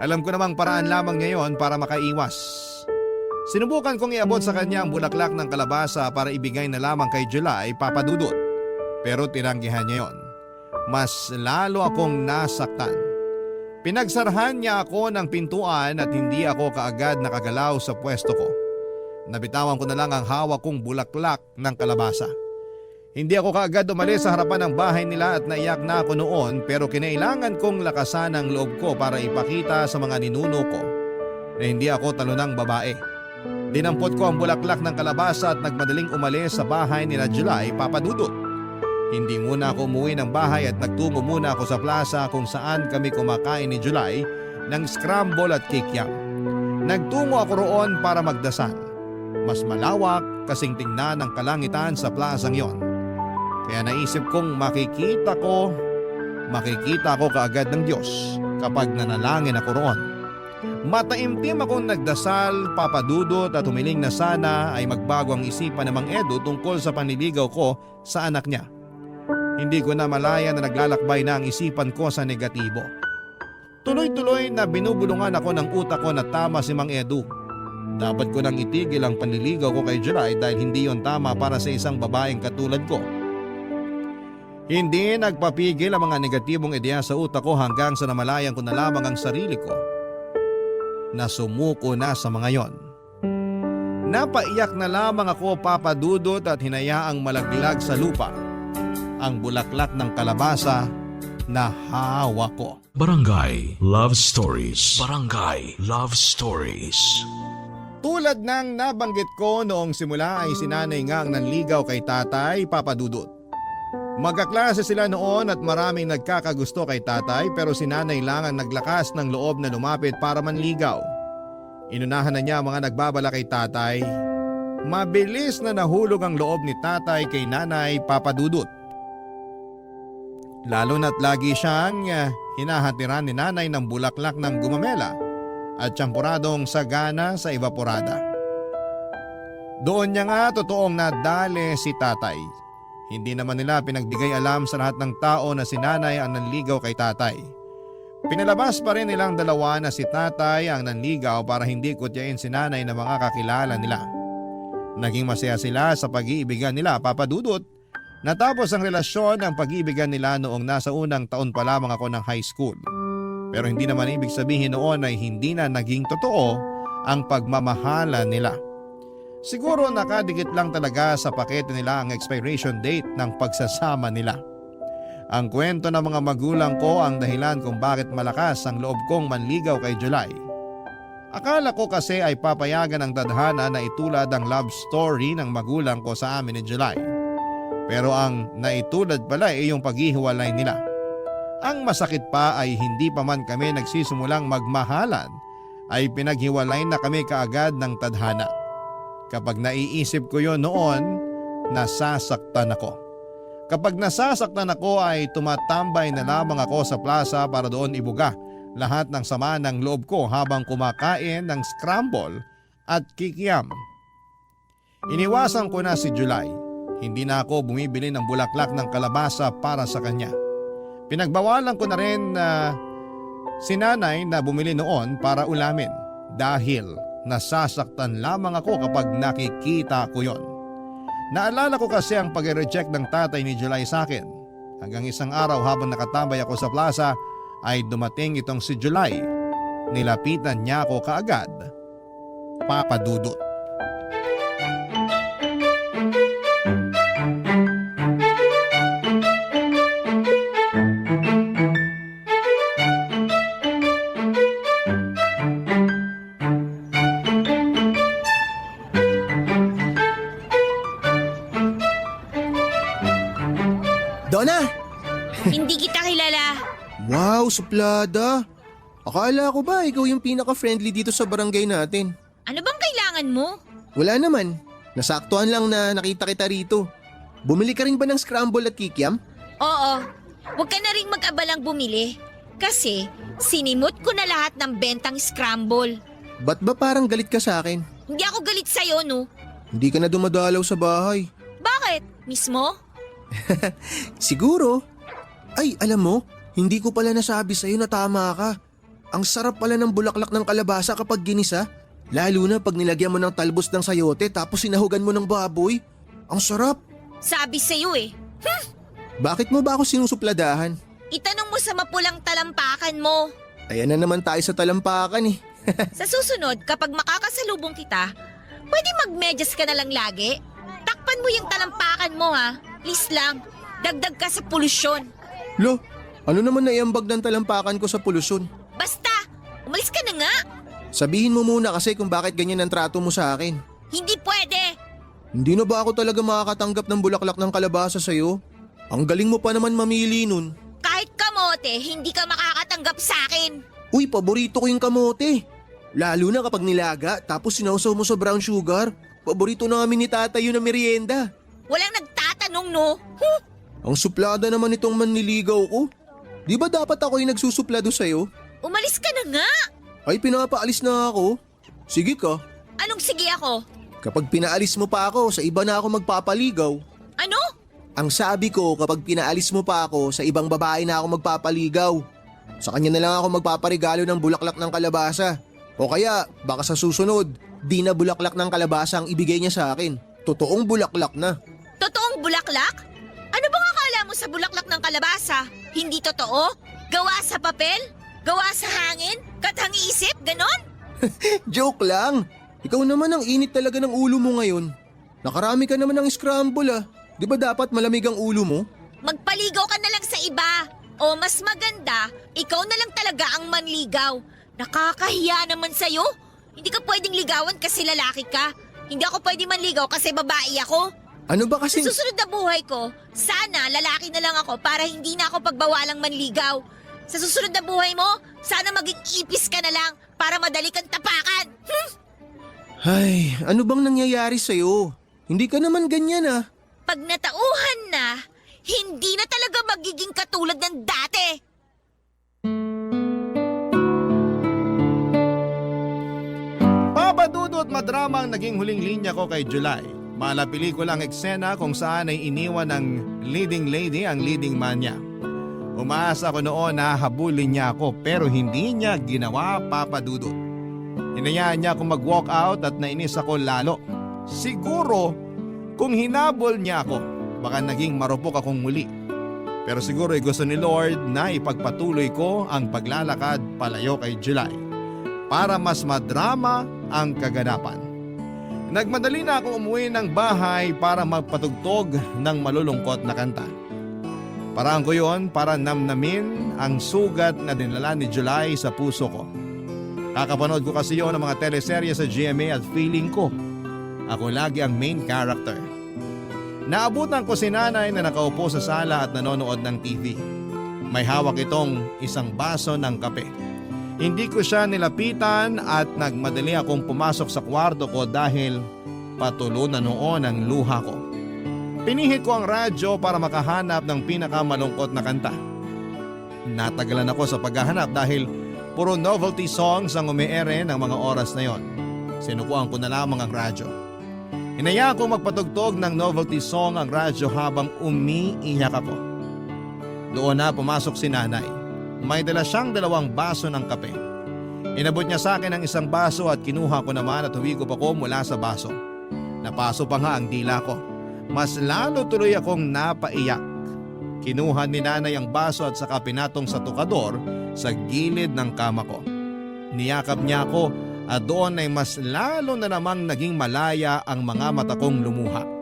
S1: Alam ko namang paraan lamang niya yon para makaiwas. Sinubukan kong iabot sa kanya ang bulaklak ng kalabasa para ibigay na lamang kay July, Papa Dudut. Pero tinanggihan niya yon. Mas lalo akong nasaktan. Pinagsarahan niya ako ng pintuan at hindi ako kaagad nakagalaw sa pwesto ko. Nabitawan ko na lang ang hawak kong bulaklak ng kalabasa. Hindi ako kaagad umalis sa harapan ng bahay nila at naiyak na ako noon pero kinailangan kong lakasan ang loob ko para ipakita sa mga ninuno ko na hindi ako talunang babae. Dinampot ko ang bulaklak ng kalabasa at nagmadaling umalis sa bahay nila July, Papa Dudut. Hindi muna ako umuwi ng bahay at nagtungo muna ako sa plaza kung saan kami kumakain ni July ng scramble at kikiam. Nagtungo ako roon para magdasal. Mas malawak kasing tingnan ng kalangitan sa plazang yon. Kaya naisip kong makikita ko kaagad ng Diyos kapag nanalangin ako roon. Mataimtim akong nagdasal, Papa Dudut, at humiling na sana ay magbago ang isipan ng Mang Edu tungkol sa panliligaw ko sa anak niya. Hindi ko na malaya na naglalakbay na ang isipan ko sa negatibo. Tuloy-tuloy na binubulungan ako ng utak ko na tama si Mang Edu. Dapat ko nang itigil ang panliligaw ko kay July dahil hindi yon tama para sa isang babaeng katulad ko. Hindi nagpapigil ang mga negatibong ideya sa utak ko hanggang sa namalayan ko na lamang ang sarili ko na sumuko na sa mga yon. Napaiyak na lamang ako, Papa Dudut, at hinayaang malaglag sa lupa ang bulaklak ng kalabasa na hawak ko.
S7: Barangay Love Stories. Barangay Love Stories.
S1: Tulad ng nabanggit ko noong simula ay si nanay nga ang nanligaw kay tatay, Papa Dudut. Magkaklase sila noon at maraming nagkakagusto kay tatay pero si nanay lang ang naglakas ng loob na lumapit para manligaw. Inunahan na niya ang mga nagbabala kay tatay. Mabilis na nahulog ang loob ni tatay kay nanay, Papa Dudut. Lalo na't lagi siyang hinahatiran ni nanay ng bulaklak ng gumamela at tiyampuradong sagana sa evaporada. Doon niya nga totoong nadali si tatay. Hindi naman nila pinagbigay alam sa lahat ng tao na si nanay ang nanligaw kay tatay. Pinalabas pa rin nilang dalawa na si tatay ang nanligaw para hindi kutyain si nanay na mga kakilala nila. Naging masaya sila sa pag-iibigan nila, Papa Dudut. Natapos ang relasyon ng pag-iibigan nila noong nasa unang taon pa lamang ako ng high school. Pero hindi naman ibig sabihin noon ay hindi na naging totoo ang pagmamahala nila. Siguro nakadikit lang talaga sa pakete nila ang expiration date ng pagsasama nila. Ang kwento ng mga magulang ko ang dahilan kung bakit malakas ang loob kong manligaw kay July. Akala ko kasi ay papayagan ng tadhana na itulad ang love story ng magulang ko sa amin ni July. Pero ang naitulad pala ay yung paghihiwalay nila. Ang masakit pa ay hindi pa man kami nagsisimulang magmahalan ay pinaghiwalay na kami kaagad ng tadhana. Kapag naiisip ko yon noon, nasasaktan ako. Kapag nasasaktan ako ay tumatambay na lamang ako sa plaza para doon ibuga lahat ng sama ng loob ko habang kumakain ng scramble at kikiam. Iniwasan ko na si July. Hindi na ako bumibili ng bulaklak ng kalabasa para sa kanya. Pinagbawalan ko na rin si nanay na bumili noon para ulamin dahil nasasaktan lamang ako kapag nakikita ko yon. Naalala ko kasi ang pag-reject ng tatay ni July sa akin. Hanggang isang araw habang nakatambay ako sa plaza ay dumating itong si July. Nilapitan niya ako kaagad. Papa Dudut.
S3: Donna!
S6: Hindi kita kilala.
S3: Wow, suplada! Akala ko ba ikaw yung pinaka-friendly dito sa barangay natin?
S6: Ano bang kailangan mo?
S3: Wala naman. Nasaktuhan lang na nakita kita rito. Bumili ka rin ba ng scramble at kikiam?
S6: Oo. Huwag ka na rin mag-abalang bumili. Kasi sinimot ko na lahat ng bentang scramble.
S3: Ba't ba parang galit ka sa akin?
S6: Hindi ako galit sa'yo, no?
S3: Hindi ka na dumadalaw sa bahay.
S6: Bakit? Mismo?
S3: Siguro. Ay, alam mo, hindi ko pala nasabi sa'yo na tama ka. Ang sarap pala ng bulaklak ng kalabasa kapag ginisa. Lalo na pag nilagyan mo ng talbos ng sayote tapos sinahugan mo ng baboy. Ang sarap.
S6: Sabi sa'yo eh.
S3: Bakit mo ba ako sinusupladahan?
S6: Itanong mo sa mapulang talampakan mo.
S3: Ayan na naman tayo sa talampakan eh.
S6: Sa susunod, kapag makakasalubong kita, pwede magmedyas ka na lang lagi. Takpan mo yung talampakan mo ha. Please lang, dagdag ka sa polusyon.
S3: Lo, ano naman naiambag ng talampakan ko sa polusyon?
S6: Basta, umalis ka na nga.
S3: Sabihin mo muna kasi kung bakit ganyan ang trato mo sa akin.
S6: Hindi pwede.
S3: Hindi na ba ako talaga makakatanggap ng bulaklak ng kalabasa sa'yo? Ang galing mo pa naman mamili nun.
S6: Kahit kamote, hindi ka makakatanggap sa akin.
S3: Uy, paborito ko yung kamote. Lalo na kapag nilaga tapos sinawsaw mo sa brown sugar. Paborito namin ni tatay yun na merienda.
S6: Walang nagtatanong, no?
S3: Ang suplada naman itong manliligaw ko. Di ba dapat ako yung nagsusuplado sa'yo?
S6: Umalis ka na nga.
S3: Ay, pinapaalis na ako. Sige ka.
S6: Anong sige ako?
S3: Kapag pinaalis mo pa ako, sa iba na ako magpapaligaw.
S6: Ano?
S3: Ang sabi ko, kapag pinaalis mo pa ako, sa ibang babae na ako magpapaligaw. Sa kanya na lang ako magpaparigalo ng bulaklak ng kalabasa. O kaya, baka sa susunod, di na bulaklak ng kalabasa ang ibigay niya sa akin. Totoong bulaklak na.
S6: Totoong bulaklak? Ano bang akala mo mo sa bulaklak ng kalabasa, hindi totoo? Gawa sa papel? Gawa sa hangin? Katang isip? Ganon?
S3: Joke lang. Ikaw naman ang init talaga ng ulo mo ngayon. Nakarami ka naman ng scramble ah. Di ba dapat malamig ang ulo mo?
S6: Magpaligaw ka na lang sa iba. O mas maganda, ikaw na lang talaga ang manligaw. Nakakahiya naman sa'yo. Hindi ka pwedeng ligawan kasi lalaki ka. Hindi ako pwede manligaw kasi babae ako.
S3: Ano ba
S6: Sa
S3: kasing...
S6: susunod na buhay ko, sana lalaki na lang ako para hindi na ako pagbawalang manligaw. Sa susunod na buhay mo, sana maging ipis ka na lang para madali kang tapakan.
S3: Ay, ano bang nangyayari sa'yo? Hindi ka naman ganyan ah.
S6: Pag natauhan na, hindi na talaga magiging katulad ng dati.
S1: Papadudot madrama ang naging huling linya ko kay July. Mala pelikulang eksena kung saan ay iniwan ng leading lady ang leading man niya. Umaasa ko noon na habulin niya ako pero hindi niya ginawa, Papadudot. Hinayaan niya akong mag-walk out at nainis ako lalo. Siguro kung hinabol niya ako, baka naging marupok akong muli. Pero siguro ay gusto ni Lord na ipagpatuloy ko ang paglalakad palayo kay July para mas madrama ang kaganapan. Nagmadali na akong umuwi ng bahay para magpatugtog ng malulungkot na kanta. Paraan ko yon para namnamin ang sugat na dinala ni July sa puso ko. Kakapanood ko kasi yon ng mga teleserye sa GMA at feeling ko, ako lagi ang main character. Naabutan ko si nanay na nakaupo sa sala at nanonood ng TV. May hawak itong isang baso ng kape. Hindi ko siya nilapitan at nagmadali akong pumasok sa kwarto ko dahil patulo na noon ang luha ko. Pinihit ko ang radyo para makahanap ng pinakamalungkot na kanta. Natagalan ako sa paghahanap dahil puro novelty songs ang umiere ng mga oras na yon. Sinukuan ko na lamang ang radyo. Hinayaan ko magpatugtog ng novelty song ang radyo habang umiiyak ako. Doon na pumasok si nanay. May dala siyang 2 baso ng kape. Inabot niya sa akin ang isang baso at kinuha ko naman at huwigop ako mula sa baso. Napaso pa nga ang dila ko. Mas lalo tuloy akong napaiyak. Kinuha ni nanay ang baso at saka pinatong sa tukador sa gilid ng kama ko. Niyakap niya ako at doon ay mas lalo na namang naging malaya ang mga mata kong lumuha.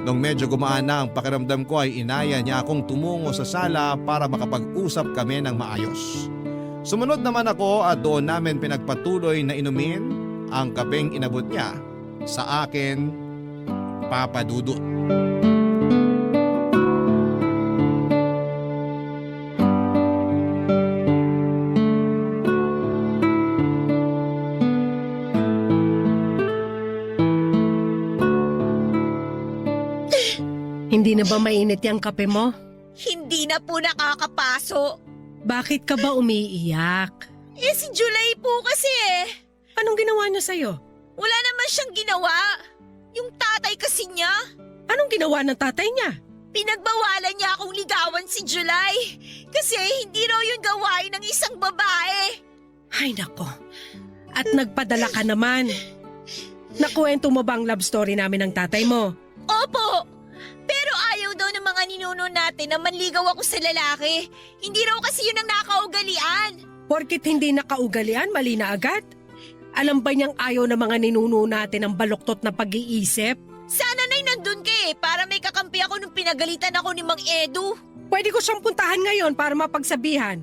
S1: Nung medyo gumaan na ang pakiramdam ko ay inaya niya akong tumungo sa sala para makapag-usap kami ng maayos. Sumunod naman ako at doon namin pinagpatuloy na inumin ang kapeng inabot niya sa akin, Papadudot.
S8: Hindi na ba mainit yung kape mo?
S6: Hindi na po nakakapaso.
S8: Bakit ka ba umiiyak?
S6: Si July po kasi
S8: Anong ginawa niya sa'yo?
S6: Wala naman siyang ginawa. Yung tatay kasi niya.
S8: Anong ginawa ng tatay niya?
S6: Pinagbawalan niya akong ligawan si July. Kasi hindi raw yun gawain ng isang babae.
S8: Ay nako. At nagpadala ka naman. Nakuwento mo ba ang love story namin ng tatay mo?
S6: Opo. Pero ayaw daw ng mga ninuno natin na manligaw ako sa lalaki. Hindi raw kasi yun ang nakaugalian.
S8: Porkit hindi nakaugalian, mali na agad? Alam ba niyang ayaw ng mga ninuno natin ang baluktot na pag-iisip?
S6: Sana na'y nandun ka para may kakampi ako nung pinagalitan ako ni Mang Edu.
S8: Pwede ko siyang puntahan ngayon para mapagsabihan.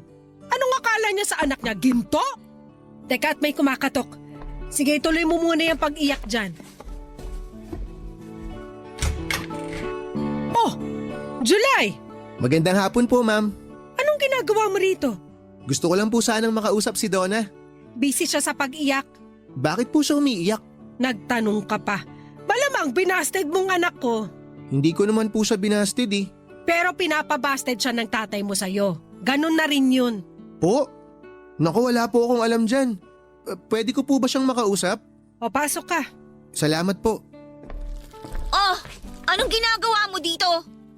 S8: Anong akala niya sa anak niya? Ginto? Teka, at may kumakatok. Sige, tuloy mo muna yung pag-iyak dyan. Oh! July!
S3: Magandang hapon po, ma'am.
S8: Anong ginagawa mo rito?
S3: Gusto ko lang po sanang makausap si Donna.
S8: Busy siya sa pag-iyak.
S3: Bakit po siya umiiyak?
S8: Nagtanong ka pa. Malamang binasted mong anak ko.
S3: Hindi ko naman po siya binasted eh.
S8: Pero pinapabasted siya ng tatay mo sa'yo. Ganon na rin yun.
S3: Po? Naku, wala po akong alam dyan. Pwede ko po ba siyang makausap?
S8: O pasok ka.
S3: Salamat po.
S6: Oh, anong ginagawa mo dito?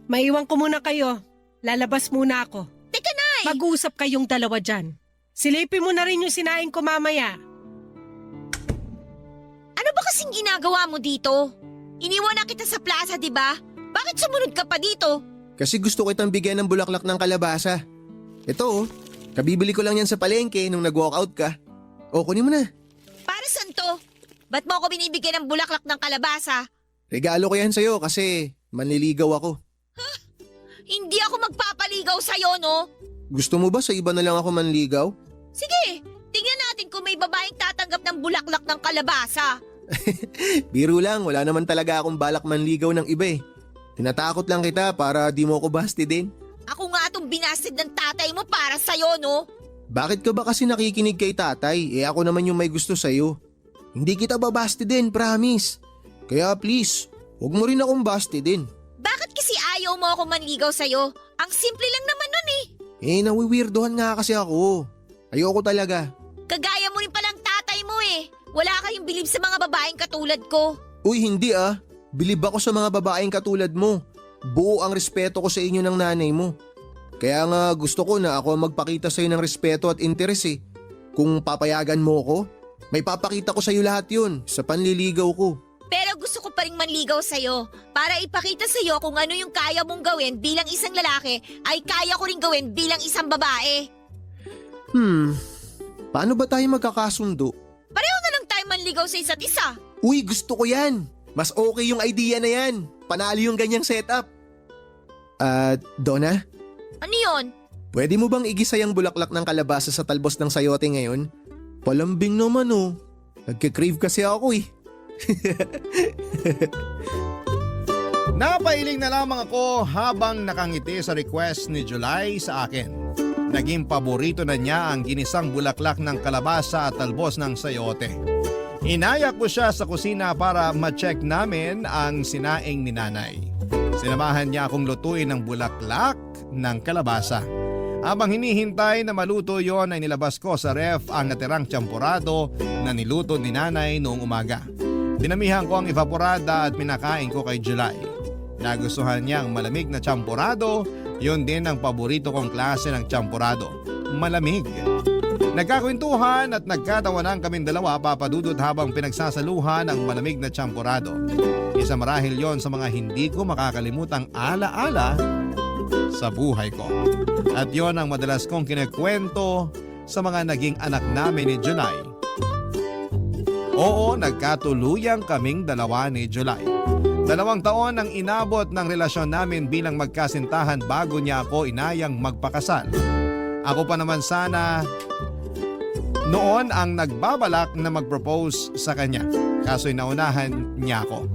S8: Maiwan ko muna kayo. Lalabas muna ako.
S6: Teka, Nay!
S8: Mag-uusap kayong dalawa dyan. Silipin mo na rin yung sinaing ko mamaya.
S6: Ano ba kasing ginagawa mo dito? Iniwan na kita sa plaza, di ba? Bakit sumunod ka pa dito?
S3: Kasi gusto kitang bigyan ng bulaklak ng kalabasa. Ito oh, kabibili ko lang yan sa palengke nung nag-walkout ka. O, kunin mo na.
S6: Para saan to? Ba't mo ako binibigyan ng bulaklak ng kalabasa?
S3: Regalo ko yan sa'yo kasi manliligaw ako.
S6: Hindi ako magpapaligaw sa'yo, no?
S3: Gusto mo ba sa iba na lang ako manligaw?
S6: Sige, tingnan natin kung may babaeng tatanggap ng bulaklak ng kalabasa.
S3: Biro lang, wala naman talaga akong balak manligaw ng iba eh. Tinatakot lang kita para di mo ako basti din.
S6: Ako nga itong binasted ng tatay mo para sa'yo, no?
S3: Bakit ka ba kasi nakikinig kay tatay? Eh ako naman yung may gusto sa'yo. Hindi kita babasti din, promise. Kaya please, huwag mo rin akong basti din.
S6: Bakit kasi ayaw mo ako manligaw sa'yo? Ang simple lang naman nun eh.
S3: Eh nawiwirdohan nga kasi ako. Ayoko talaga.
S6: Kagaya mo rin palang tatay mo eh. Wala kayong bilib sa mga babaeng katulad ko.
S3: Uy hindi ah, bilib ako sa mga babaeng katulad mo. Buo ang respeto ko sa inyo ng nanay mo. Kaya nga gusto ko na ako ang magpakita sa'yo ng respeto at interes eh. Kung papayagan mo ko, may papakita ko sa'yo lahat yun sa panliligaw ko.
S6: Pero gusto ko pa rin manligaw sa'yo para ipakita sa'yo kung ano yung kaya mong gawin bilang isang lalaki ay kaya ko rin gawin bilang isang babae.
S3: Paano ba tayo magkakasundo?
S6: Pareho na lang tayo manligaw sa isa't isa.
S3: Uy, gusto ko yan. Mas okay yung idea na yan. Panalo yung ganyang setup. Donna,
S6: Ano yun?
S3: pwede mo bang igisa yung bulaklak ng kalabasa sa talbos ng sayote ngayon? Palambing naman oh. Nagkikrave kasi ako eh.
S1: Napailing na lamang ako habang nakangiti sa request ni July sa akin. Naging paborito na niya ang ginisang bulaklak ng kalabasa at talbos ng sayote. Inaya ko siya sa kusina para ma-check namin ang sinaing ni nanay. Sinamahan niya akong lutuin ng bulaklak ng kalabasa. Habang hinihintay na maluto yon ay nilabas ko sa ref ang natirang tsampurado na niluto ni nanay noong umaga. Dinamihan ko ang evaporada at pinakain ko kay July. Nagustuhan niya ang malamig na tsampurado, yun din ang paborito kong klase ng tsampurado, malamig. Nagkakwentuhan at nagkatawanan kaming dalawa papadudot habang pinagsasaluhan ang malamig na tsampurado. Isa marahil yon sa mga hindi ko makakalimutang alaala sa buhay ko. At yon ang madalas kong kinekwento sa mga naging anak namin ni July. Oo, nagkatuluyang kaming dalawa ni July. 2 taon ang inabot ng relasyon namin bilang magkasintahan bago niya ako inayang magpakasal. Ako pa naman sana noon ang nagbabalak na mag-propose sa kanya. Kaso'y naunahan niya ako.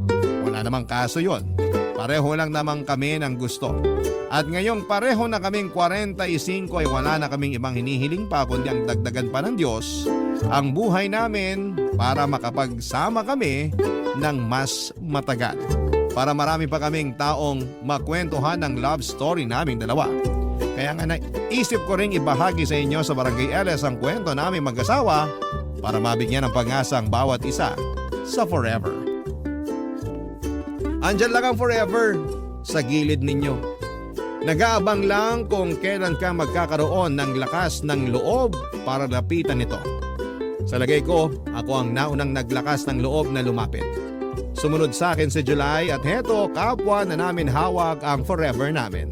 S1: Wala namang kaso yon. Pareho lang naman kami ng gusto. At ngayong pareho na kaming 45 ay wala na kaming ibang hinihiling pa kundi ang dagdagan pa ng Diyos ang buhay namin para makapagsama kami ng mas matagal. Para marami pa kaming taong makwentuhan ng love story naming dalawa. Kaya nga naisip ko ring ibahagi sa inyo sa Barangay LS ang kwento naming mag-asawa para mabigyan ng pag-asa ang bawat isa sa forever. Andyan lang ang forever sa gilid ninyo. Nag-aabang lang kung kailan ka magkakaroon ng lakas ng loob para lapitan ito. Sa lagay ko, ako ang naunang naglakas ng loob na lumapit. Sumunod sa akin si July at heto kapwa na namin hawak ang forever namin.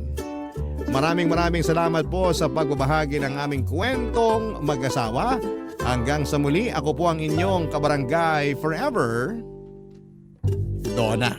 S1: Maraming salamat po sa pagbabahagi ng aming kwentong mag-asawa. Hanggang sa muli, ako po ang inyong kabarangay forever, Donna.